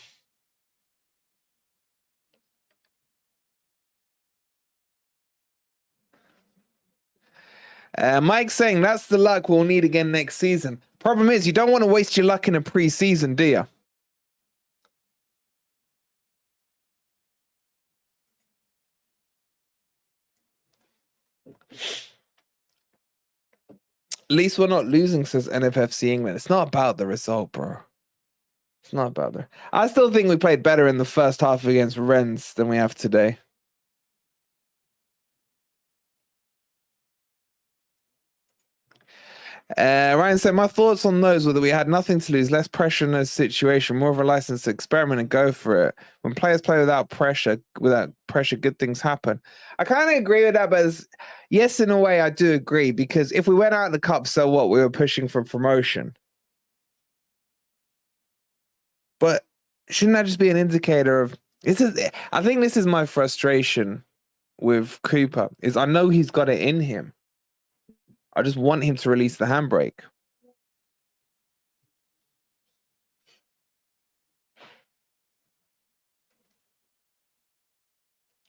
Mike's saying that's the luck we'll need again next season. Problem is, you don't want to waste your luck in a pre-season, do you? At least we're not losing, says NFFC England. It's not about the result, bro. It's not about the... I still think we played better in the first half against Rennes than we have today. Ryan said, my thoughts on those were that we had nothing to lose, less pressure in those situations, more of a license to experiment and go for it. When players play without pressure, good things happen. I kind of agree with that, but yes, in a way, I do agree, because if we went out in the cup, so what? We were pushing for promotion. But shouldn't that just be an indicator of... I think this is my frustration with Cooper, is I know he's got it in him. I just want him to release the handbrake.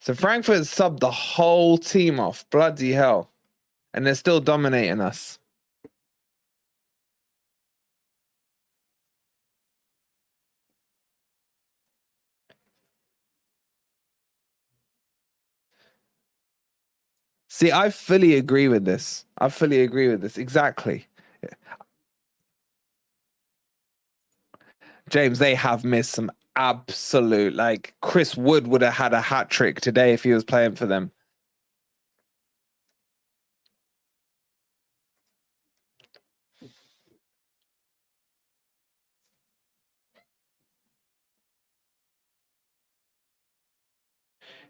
So Frankfurt subbed the whole team off. Bloody hell. And they're still dominating us. See, I fully agree with this. I fully agree with this. Exactly. James, they have missed some absolute... Like, Chris Wood would have had a hat trick today if he was playing for them.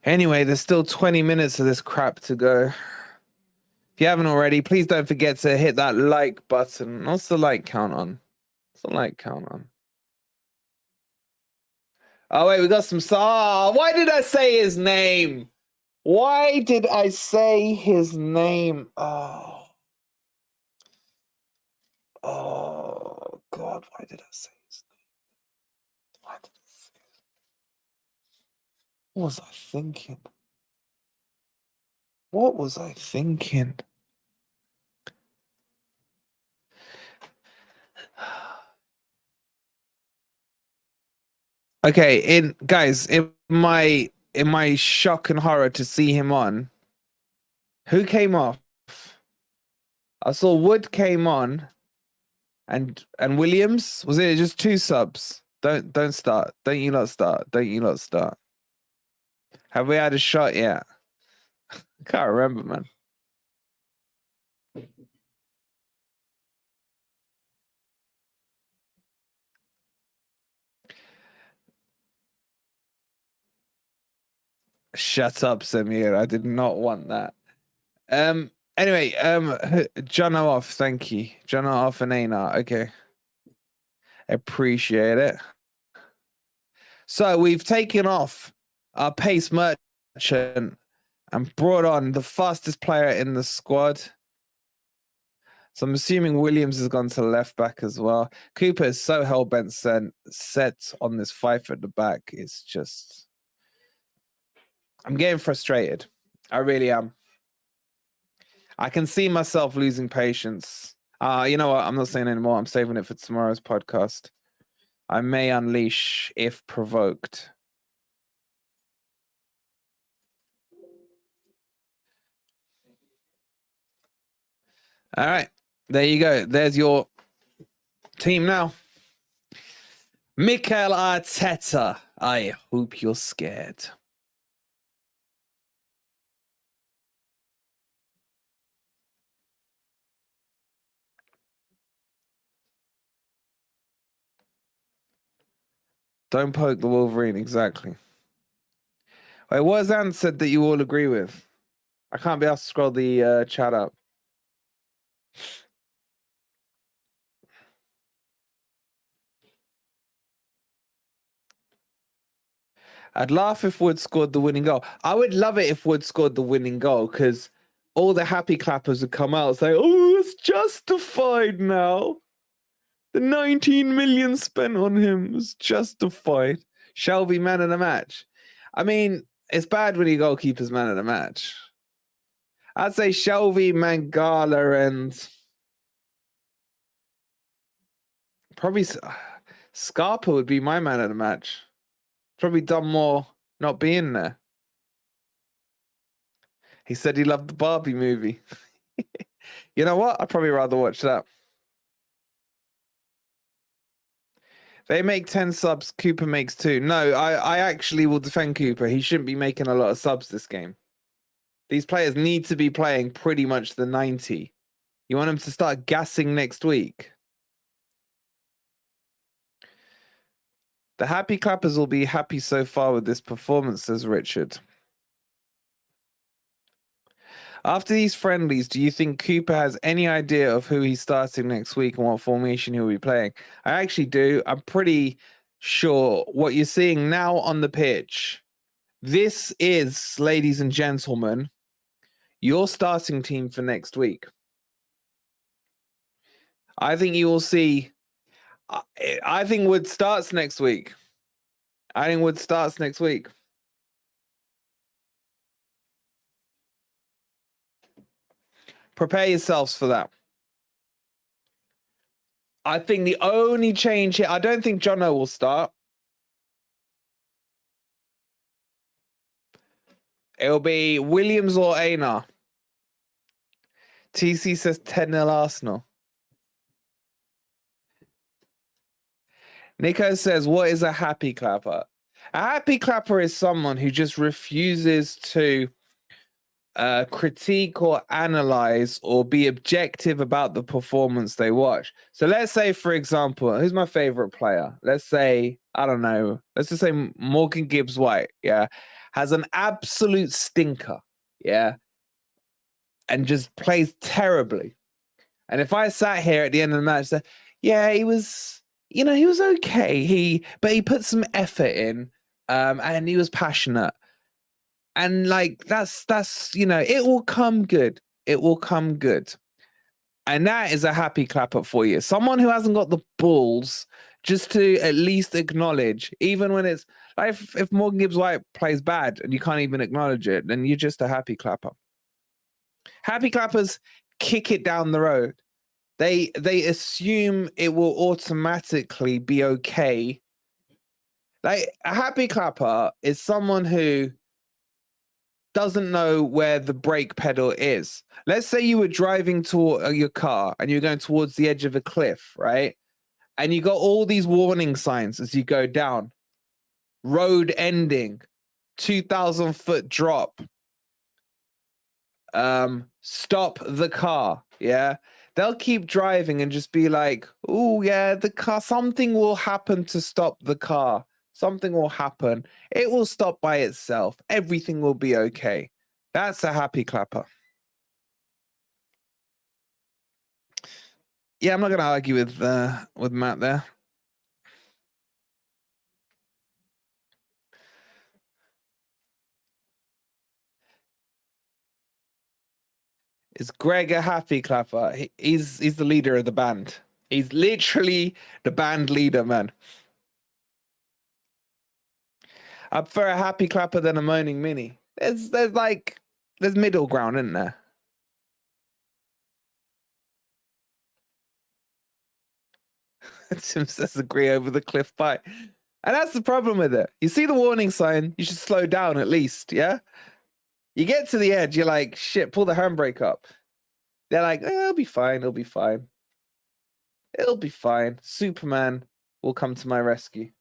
Anyway, there's still 20 minutes of this crap to go. If you haven't already, please don't forget to hit that like button. What's the like count on? What's the like count on? Oh, wait, we got some... why did I say his name? Why did I say his name? Oh, God, why did I say his name? Why did I say it? What was I thinking? What was I thinking? Okay, guys, in my shock and horror to see him on, who came off? I saw Wood came on, and Williams. Was it just two subs? Don't start. Don't you lot start. Don't you lot start. Have we had a shot yet? I can't remember, man. Shut up, Samir. I did not want that. Anyway, Jono off, thank you. Jono off and Ainar. Okay. Appreciate it. So we've taken off our pace merchant and brought on the fastest player in the squad. So I'm assuming Williams has gone to left back as well. Cooper is so hell-bent set on this fight at the back. It's just... I'm getting frustrated. I really am. I can see myself losing patience. You know what? I'm not saying anymore. I'm saving it for tomorrow's podcast. I may unleash if provoked. All right. There you go. There's your team now. Mikel Arteta. I hope you're scared. Don't poke the Wolverine, exactly. Wait, what has Ant said that you all agree with? I can't be asked to scroll the chat up. I'd laugh if Wood scored the winning goal. I would love it if Wood scored the winning goal because all the happy clappers would come out and say, oh, it's justified now. The 19 million spent on him was justified. Shelby, man of the match. I mean, it's bad when your goalkeeper's man of the match. I'd say Shelby, Mangala, and probably Scarpa would be my man of the match. Probably done more not being there. He said he loved the Barbie movie. You know what? I'd probably rather watch that. They make 10 subs. Cooper makes 2. No, I actually will defend Cooper. He shouldn't be making a lot of subs this game. These players need to be playing pretty much the 90. You want them to start gassing next week. The happy clappers will be happy so far with this performance, says Richard. After these friendlies, do you think Cooper has any idea of who he's starting next week and what formation he'll be playing? I actually do. I'm pretty sure what you're seeing now on the pitch. This is, ladies and gentlemen, your starting team for next week. I think you will see. I think Wood starts next week. Prepare yourselves for that. I think the only change here, I don't think Jono will start. It'll be Williams or Einar. TC says 10-0 Arsenal. Nico says, what is a happy clapper? A happy clapper is someone who just refuses to critique or analyze or be objective about the performance they watch. So let's say, for example, who's my favorite player? Let's say, I don't know, let's just say Morgan Gibbs-White, yeah, has an absolute stinker, yeah, and just plays terribly. And if I sat here at the end of the match, said, yeah, he was, you know, he was okay. But he put some effort in, and he was passionate. And like, that's, you know, it will come good. It will come good. And that is a happy clapper for you. Someone who hasn't got the balls just to at least acknowledge, even when it's like if Morgan Gibbs-White plays bad and you can't even acknowledge it, then you're just a happy clapper. Happy clappers kick it down the road. They assume it will automatically be okay. Like a happy clapper is someone who doesn't know where the brake pedal is. Let's say you were driving to your car and you're going towards the edge of a cliff, right? And you got all these warning signs as you go down. Road ending, 2,000 foot drop. Stop the car. Yeah. They'll keep driving and just be like, oh yeah, the car, something will happen to stop the car. Something will happen. It will stop by itself. Everything will be okay. That's a happy clapper. Yeah, I'm not going to argue with Matt there. Is Greg a happy clapper? He's the leader of the band. He's literally the band leader, man. I prefer a happy clapper than a moaning mini. There's middle ground, isn't there? Tim says agree over the cliff bite. And that's the problem with it. You see the warning sign, you should slow down at least, yeah? You get to the edge, you're like, shit, pull the handbrake up. They're like, it'll be fine, it'll be fine. It'll be fine. Superman will come to my rescue.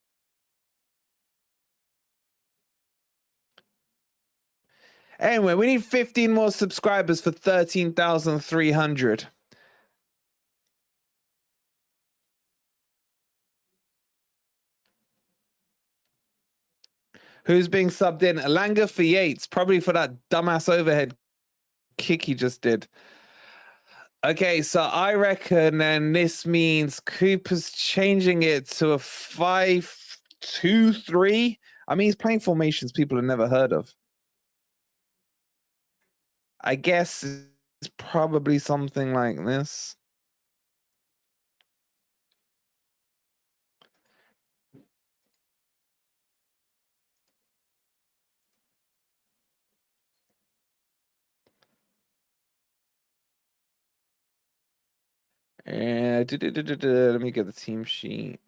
Anyway, we need 15 more subscribers for 13,300. Who's being subbed in? Alanga for Yates, probably for that dumbass overhead kick he just did. Okay, so I reckon then this means Cooper's changing it to a 5-2-3. I mean, he's playing formations people have never heard of. I guess it's probably something like this. And let me get the team sheet.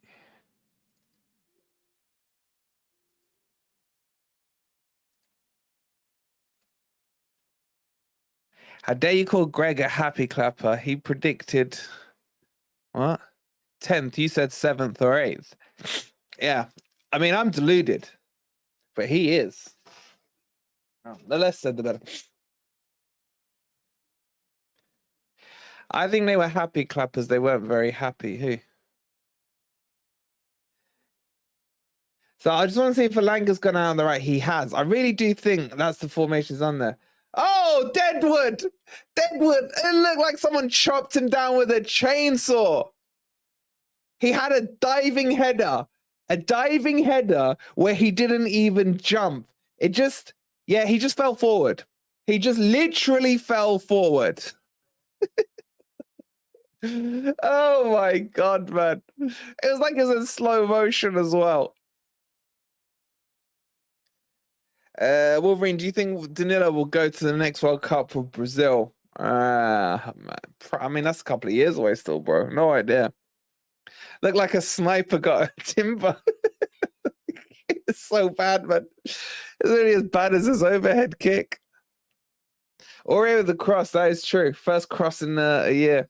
How dare you call Greg a happy clapper? He predicted what? 10th. You said 7th or 8th. Yeah. I mean, I'm deluded, but he is. Oh, the less said, the better. I think they were happy clappers. They weren't very happy. Who? So I just want to see if Alanga's gone out on the right. He has. I really do think that's the formations on there. Oh, Deadwood! Deadwood! It looked like someone chopped him down with a chainsaw. He had a diving header where he didn't even jump. It just, yeah, he just fell forward. He just literally fell forward. Oh my God, man. It was like it was in slow motion as well. Wolverine, do you think Danilo will go to the next World Cup with Brazil? I mean, that's a couple of years away still, bro. No idea. Looked like a sniper got a timber. It's so bad, man. It's really as bad as his overhead kick. Or with the cross, that is true. First cross in a year.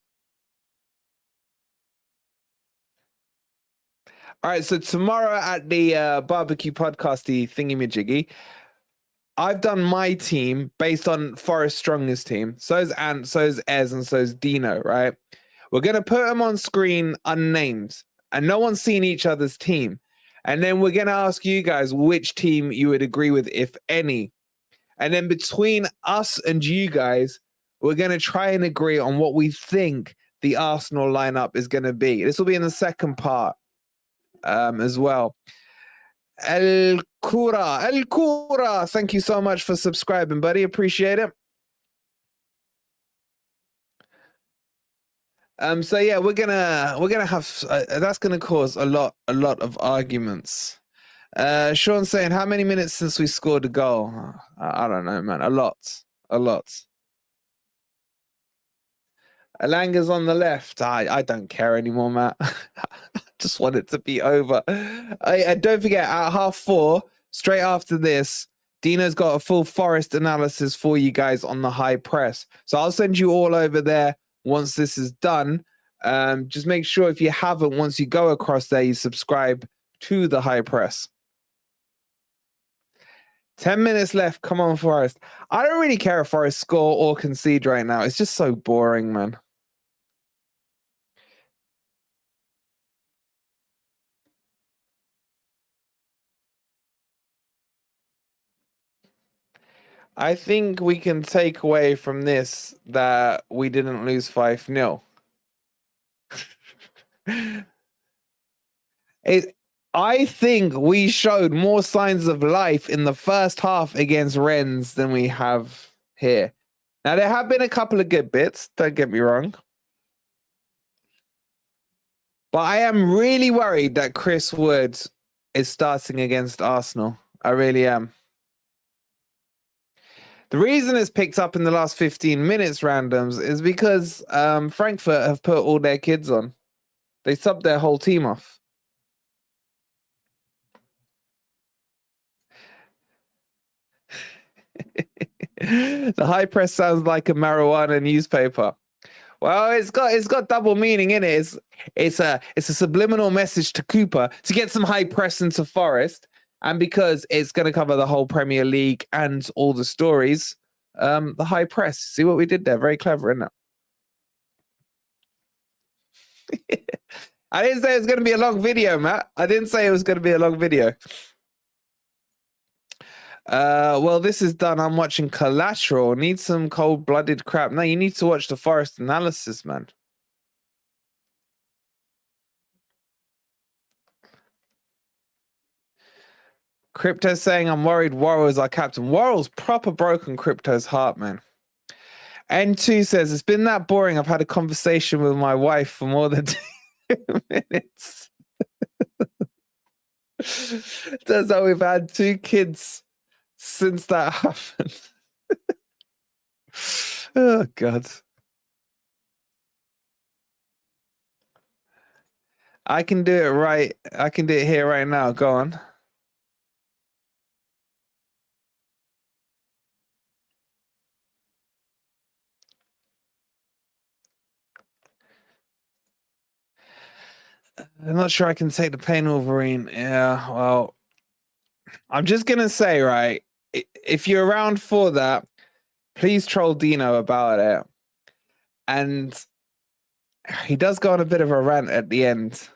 All right, so tomorrow at the barbecue podcast, the thingy-majiggy, I've done my team based on Forest Strongest team. So is Ant, so is Ez, and so is Dino, right? We're going to put them on screen unnamed, and no one's seen each other's team. And then we're going to ask you guys which team you would agree with, if any. And then between us and you guys, we're going to try and agree on what we think the Arsenal lineup is going to be. This will be in the second part as well. El Cura, thank you so much for subscribing, buddy. Appreciate it. So yeah, we're gonna have that's gonna cause a lot of arguments. Sean saying, how many minutes since we scored a goal? I don't know, man. A lot. Alanga's on the left. I don't care anymore, Matt. I just want it to be over. And don't forget, at 4:30, straight after this, Dino's got a full Forest analysis for you guys on the high press. So I'll send you all over there once this is done. Just make sure if you haven't, once you go across there, you subscribe to the high press. 10 minutes left. Come on, Forest. I don't really care if Forest score or concede right now. It's just so boring, man. I think we can take away from this that we didn't lose 5-0. I think we showed more signs of life in the first half against Rennes than we have here. Now, there have been a couple of good bits, don't get me wrong. But I am really worried that Chris Wood is starting against Arsenal. I really am. The reason it's picked up in the last 15 minutes randoms is because Frankfurt have put all their kids on. They subbed their whole team off. The high press sounds like a marijuana newspaper. Well, it's got double meaning in it. It's a subliminal message to Cooper to get some high press into Forest, and because it's going to cover the whole Premier League and all the stories, the high press. See what we did there? Very clever, isn't it? I didn't say it was going to be a long video, Matt. I didn't say it was going to be a long video. Well, this is done. I'm watching Collateral. Need some cold-blooded crap. No, you need to watch the Forest analysis, man. Crypto's saying I'm worried Worrell is our captain. Worrell's proper broken Crypto's heart, man. N2 says, it's been that boring. I've had a conversation with my wife for more than 2 minutes. Turns out we've had 2 kids since that happened. Oh, God. I can do it right. I can do it here right now. Go on. I'm not sure I can take the pain, Wolverine. Yeah, well, I'm just going to say, right, if you're around for that, please troll Dino about it. And he does go on a bit of a rant at the end.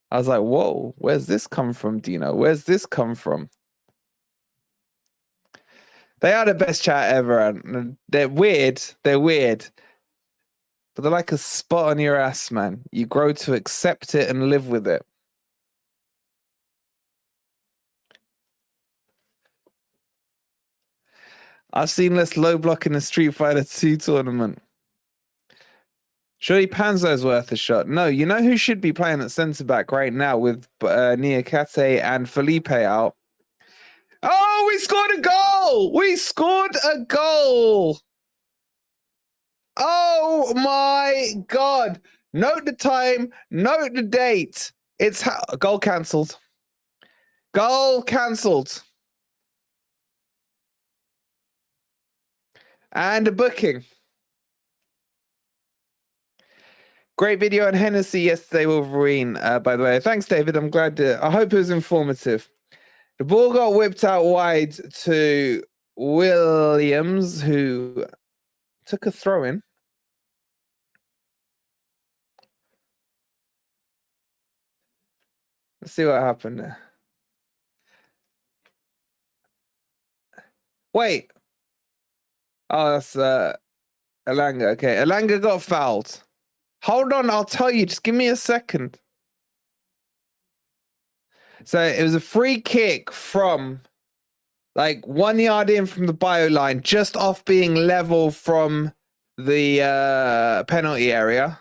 I was like, whoa, where's this come from, Dino? Where's this come from? They are the best chat ever, and they're weird. They're weird. But they're like a spot on your ass, man. You grow to accept it and live with it. I've seen less low block in the Street Fighter 2 tournament. Surely Panzo's worth a shot. No, you know who should be playing at centre back right now with Niakate and Felipe out? Oh, we scored a goal! We scored a goal! Oh my God. Note the time, note the date. It's goal cancelled. Goal cancelled. And a booking. Great video on Hennessy yesterday, Wolverine, by the way. Thanks, David. I'm glad I hope it was informative. The ball got whipped out wide to Williams, who took a throw in. Let's see what happened there. Wait. Oh, that's Elanga. Okay, Elanga got fouled. Hold on, I'll tell you. Just give me a second. So it was a free kick from like 1 yard in from the bio line, just off being level from the penalty area.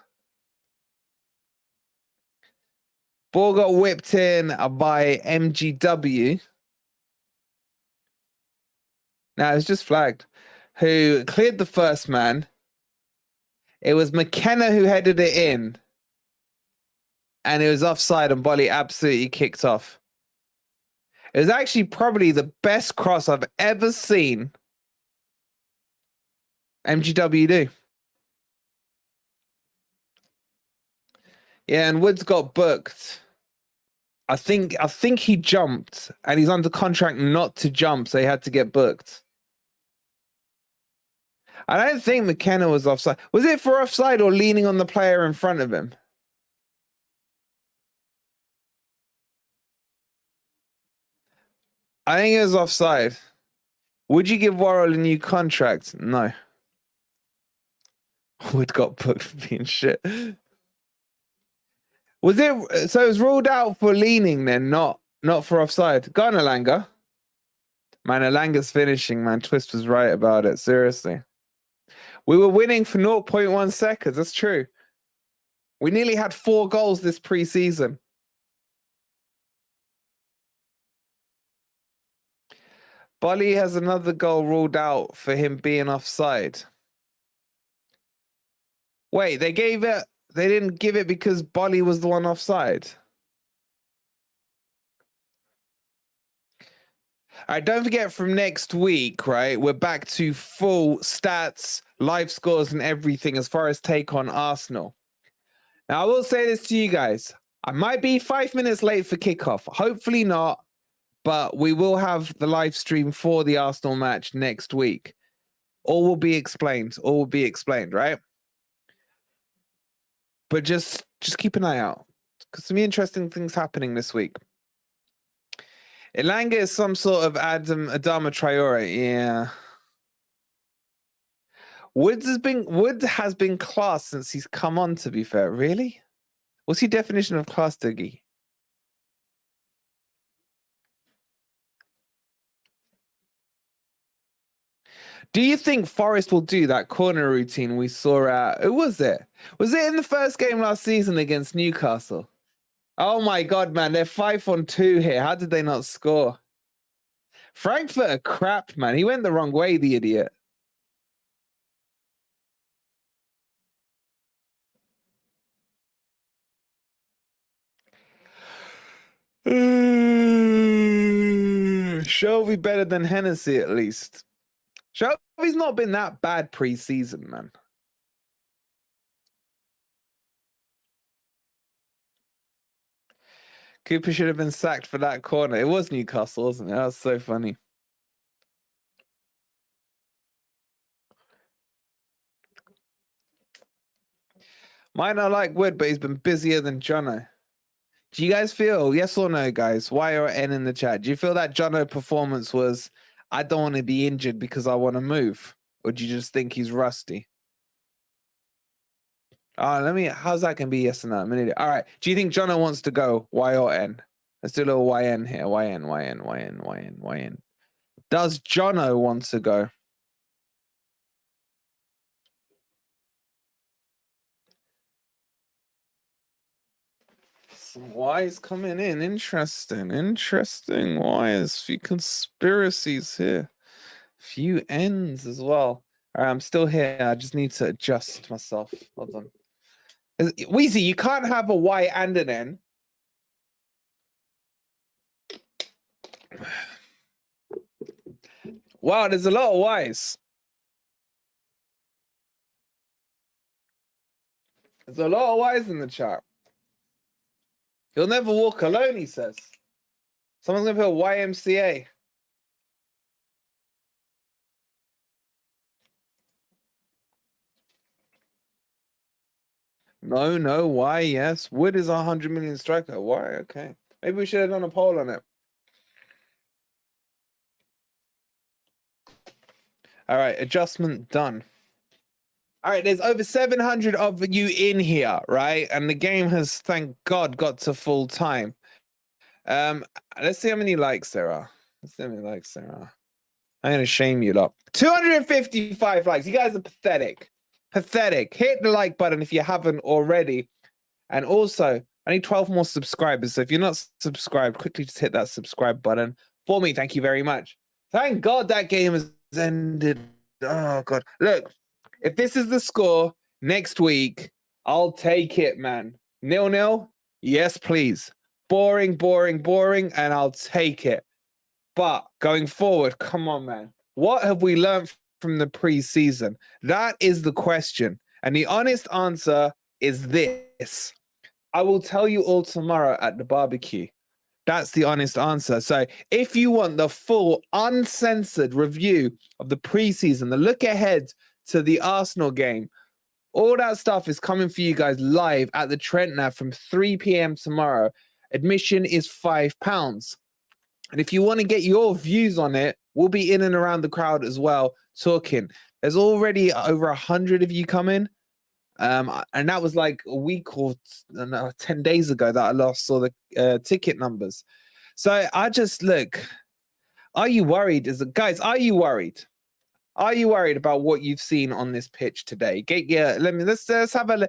Ball got whipped in by MGW. Now it's just flagged. Who cleared the first man. It was McKenna who headed it in. And it was offside and Bolly absolutely kicked off. It was actually probably the best cross I've ever seen MGW do. Yeah, and Woods got booked. I think he jumped, and he's under contract not to jump, so he had to get booked. I don't think McKenna was offside. Was it for offside or leaning on the player in front of him? I think it was offside. Would you give Worrell a new contract? No. Wood got booked for being shit. Was it so? It was ruled out for leaning then, not for offside. Go on, Elanga. Man, Elanga's finishing. Man, Twist was right about it. Seriously, we were winning for 0.1 seconds. That's true. We nearly had 4 goals this preseason. Bolly has another goal ruled out for him being offside. Wait, they gave it. They didn't give it because Bolly was the one offside. All right, don't forget from next week, right? We're back to full stats, live scores, and everything as far as take on Arsenal. Now, I will say this to you guys. I might be 5 minutes late for kickoff. Hopefully not, but we will have the live stream for the Arsenal match next week. All will be explained. All will be explained, right? But just keep an eye out because some interesting things happening this week. Elanga is some sort of Adama Traore. Yeah. Wood has been class since he's come on, to be fair. Really? What's your definition of class, Dougie? Do you think Forest will do that corner routine we saw at, who was it? Was it in the first game last season against Newcastle? Oh my God, man, they're 5-on-2 here. How did they not score? Frankfurt are crap, man. He went the wrong way, the idiot. Shelby better than Hennessy, at least. Shelby's not been that bad pre-season, man. Cooper should have been sacked for that corner. It was Newcastle, wasn't it? That was so funny. Might not like Wood, but he's been busier than Jono. Do you guys feel, yes or no, guys? Y or N in the chat. Do you feel that Jono performance was, I don't want to be injured because I want to move? Or do you just think he's rusty? How's that going to be yes or no? I'm an idiot. All right. Do you think Jono wants to go, Y or N? Let's do a little YN here. YN. Does Jono want to go? Some Y's coming in. Interesting. Y's. Few conspiracies here. Few N's as well. All right, I'm still here. I just need to adjust myself. Hold on. Weezy, you can't have a Y and an N. Wow, there's a lot of Y's. There's a lot of Y's in the chat. He'll never walk alone, he says. Someone's going to put YMCA. No, why? Yes. Wood is 100 million striker. Why? Okay. Maybe we should have done a poll on it. All right, adjustment done. All right, there's over 700 of you in here, right? And the game has, thank God, got to full time. Let's see how many likes there are. I'm going to shame you lot. 255 likes. You guys are pathetic. Pathetic. Hit the like button if you haven't already. And also, I need 12 more subscribers. So if you're not subscribed, quickly just hit that subscribe button for me. Thank you very much. Thank God that game has ended. Oh, God. Look, if this is the score next week, I'll take it, man. 0-0? Yes, please. Boring, and I'll take it. But going forward, come on, man. What have we learned from the preseason? That is the question. And the honest answer is this. I will tell you all tomorrow at the barbecue. That's the honest answer. So if you want the full uncensored review of the preseason, the look ahead to the Arsenal game, all that stuff is coming for you guys live at the Trent Nav from 3 p.m. tomorrow. Admission is £5. And if you want to get your views on it, we'll be in and around the crowd as well, talking. There's already over 100 of you coming. And that was like a week or 10 days ago that I last saw the ticket numbers. So I just look, are you worried? Guys, are you worried? Are you worried about what you've seen on this pitch today? Let's have a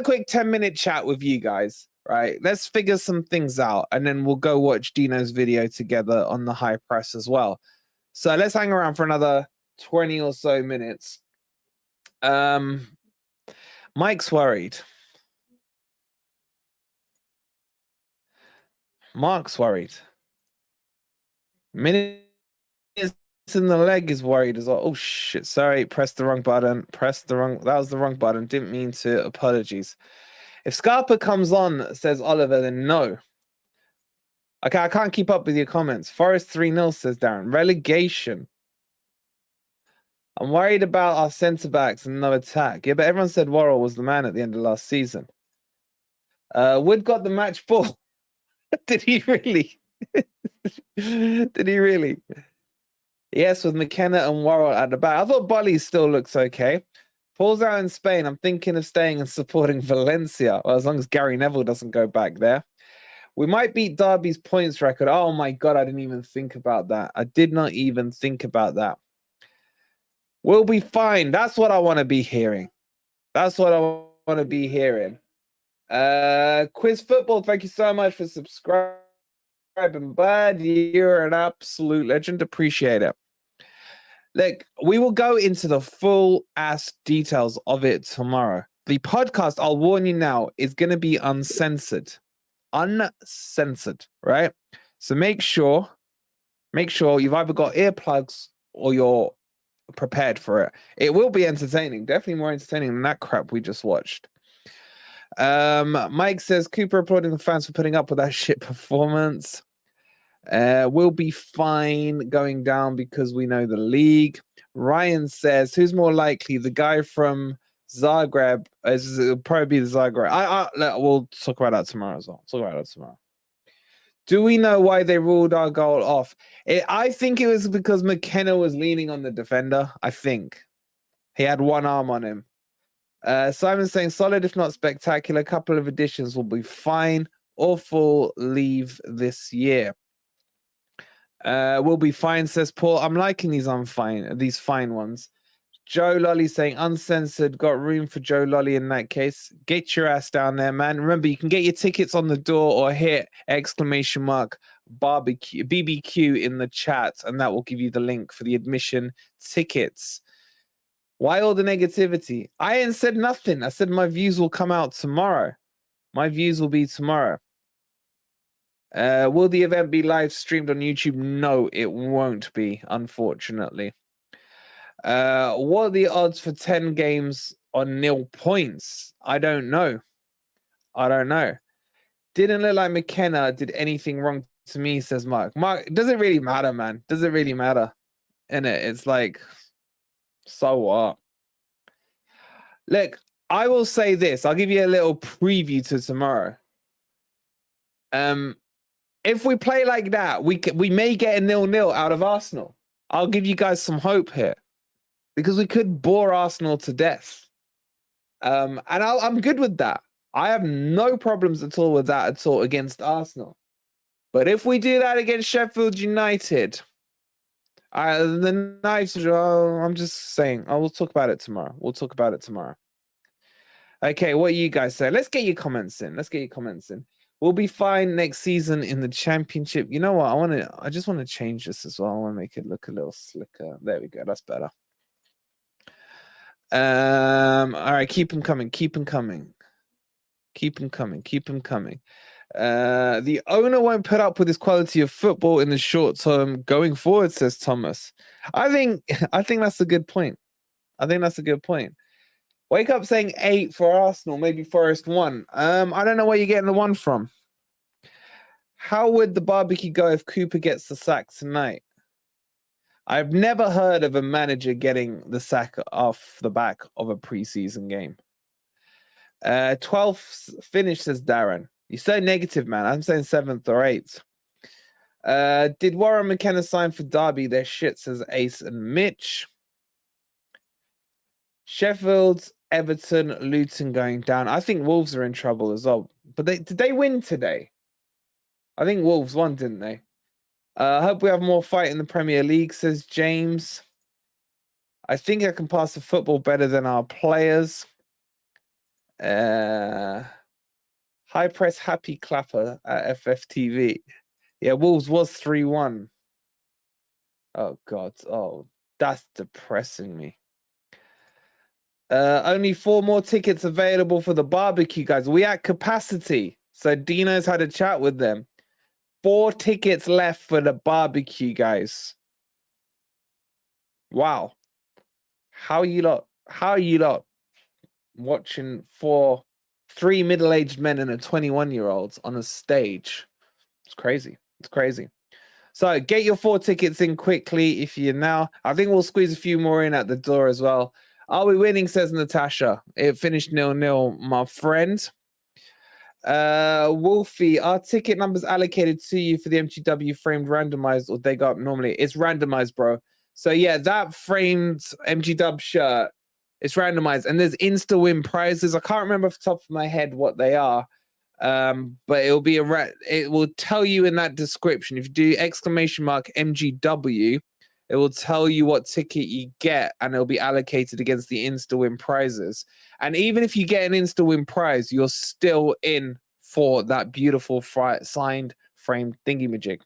quick 10-minute chat with you guys. Right, let's figure some things out, and then we'll go watch Dino's video together on the high press as well. So let's hang around for another 20 or so minutes. Mike's worried. Mark's worried. Minutes in the leg is worried as well. Oh shit! Sorry, pressed the wrong button. That was the wrong button. Didn't mean to. Apologies. If Scarpa comes on, says Oliver, then no. Okay, I can't keep up with your comments. Forest 3-0, says Darren. Relegation. I'm worried about our centre-backs and no attack. Yeah, but everyone said Worrell was the man at the end of last season. Wood got the match ball. Did he really? Did he really? Yes, with McKenna and Worrell at the back. I thought Bolly still looks okay. Paul's out in Spain. I'm thinking of staying and supporting Valencia. Well, as long as Gary Neville doesn't go back there. We might beat Derby's points record. Oh my God, I didn't even think about that. I did not even think about that. We'll be fine. That's what I want to be hearing. That's what I want to be hearing. Quiz Football, thank you so much for subscribing, bud. You're an absolute legend. Appreciate it. Look, we will go into the full ass details of it tomorrow. The podcast, I'll warn you now, is going to be uncensored. Uncensored, right? So make sure you've either got earplugs or you're prepared for it. It will be entertaining, definitely more entertaining than that crap we just watched. Mike says, Cooper applauding the fans for putting up with that shit performance. We'll be fine going down because we know the league. Ryan says, who's more likely, the guy from Zagreb? It'll probably be the Zagreb. We'll talk about that tomorrow as well. Do we know why they ruled our goal off? I think it was because McKenna was leaning on the defender. I think he had one arm on him. Simon's saying solid, if not spectacular. A couple of additions will be fine. Awful leave this year. We'll be fine, says Paul. I'm liking these fine ones. Joe Lolly saying uncensored. Got room for Joe Lolly in that case. Get your ass down there, man. Remember, you can get your tickets on the door or hit !BBQ BBQ in the chat, and that will give you the link for the admission tickets. Why all the negativity? I ain't said nothing. I said my views will come out tomorrow. My views will be tomorrow. Will the event be live streamed on YouTube? No, it won't be, unfortunately. What are the odds for 10 games on 0 points? I don't know. Didn't look like McKenna did anything wrong to me, says Mark. Mark, does it really matter, man? Does it really matter? Innit? It's like, so what? Look, I will say this. I'll give you a little preview to tomorrow. If we play like that, we may get a 0-0 out of Arsenal. I'll give you guys some hope here, because we could bore Arsenal to death. And I'm good with that. I have no problems at all with that at all against Arsenal. But if we do that against Sheffield United, the knives, I'm just saying, we'll talk about it tomorrow. Okay, what you guys say? Let's get your comments in. We'll be fine next season in the championship. You know what? I just want to change this as well. I want to make it look a little slicker. There we go. That's better. All right, keep them coming. The owner won't put up with this quality of football in the short term going forward, says Thomas. I think that's a good point. Wake up saying 8 for Arsenal, maybe Forest 1. I don't know where you're getting the 1 from. How would the barbecue go if Cooper gets the sack tonight? I've never heard of a manager getting the sack off the back of a preseason game. 12th finish, says Darren. You're so negative, man. I'm saying 7th or 8th. Did Warren McKenna sign for Derby? They're shit, says Ace and Mitch. Sheffield, Everton, Luton going down. I think Wolves are in trouble as well. But did they win today? I think Wolves won, didn't they? I hope we have more fight in the Premier League, says James. I think I can pass the football better than our players. High press happy clapper at FFTV. Yeah, Wolves was 3-1. Oh, God. Oh, that's depressing me. Only 4 more tickets available for the barbecue, guys. We at capacity. So Dino's had a chat with them. 4 tickets left for the barbecue, guys. Wow. How are you lot watching 3 middle-aged men and a 21-year-old on a stage? It's crazy. So get your 4 tickets in quickly if you're now. I think we'll squeeze a few more in at the door as well. Are we winning, says Natasha. It finished 0-0, my friend. Wolfie, are ticket numbers allocated to you for the MGW framed randomized, or they go up normally? It's randomized, bro. So yeah, that framed MGW shirt, it's randomized, and there's insta win prizes. I can't remember off the top of my head what they are, but it'll be it will tell you in that description. If you do !MGW, it will tell you what ticket you get, and it'll be allocated against the insta win prizes. And even if you get an insta win prize, you're still in for that beautiful signed framed thingy-majig.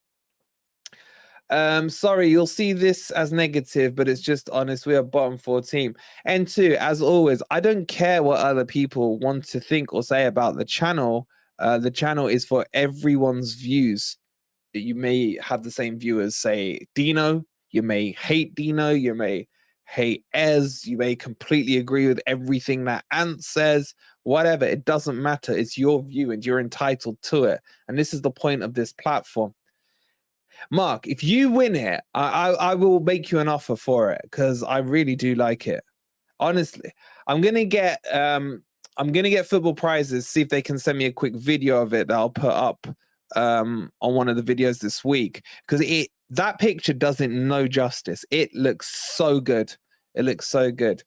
Sorry, you'll see this as negative, but it's just honest. We are bottom 4 team. And 2, as always, I don't care what other people want to think or say about the channel. The channel is for everyone's views. You may have the same view as, say, Dino. You may hate Dino. You may hate Ez. You may completely agree with everything that Ant says. Whatever, it doesn't matter. It's your view and you're entitled to it. And this is the point of this platform. Mark, if you win it, I will make you an offer for it because I really do like it. Honestly, I'm gonna get football prizes. See if they can send me a quick video of it that I'll put up on one of the videos this week, because that picture doesn't know justice. It looks so good. It looks so good.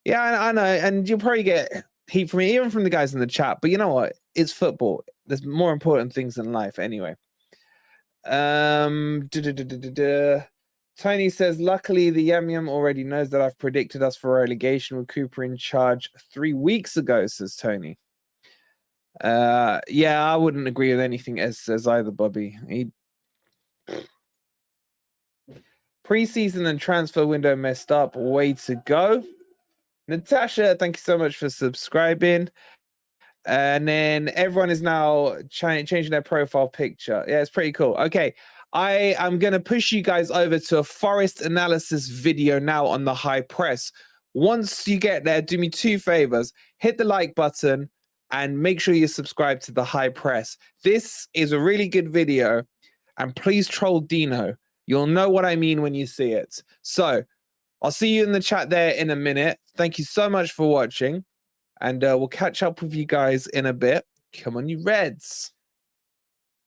Yeah, I know, and you'll probably get heat from me, even from the guys in the chat. But you know what? It's football. There's more important things in life, anyway. Tony says, luckily the Yum Yum already knows that I've predicted us for relegation with Cooper in charge 3 weeks ago, says Tony. Yeah, I wouldn't agree with anything Ez says either, Bobby. Preseason and transfer window messed up. Way to go. Natasha, thank you so much for subscribing. And then everyone is now changing their profile picture. Yeah, it's pretty cool. Okay, I am going to push you guys over to a Forest analysis video now on the high press. Once you get there, do me 2 favors. Hit the like button and make sure you subscribe to the high press. This is a really good video. And please troll Dino. You'll know what I mean when you see it. So I'll see you in the chat there in a minute. Thank you so much for watching. And we'll catch up with you guys in a bit. Come on, you Reds.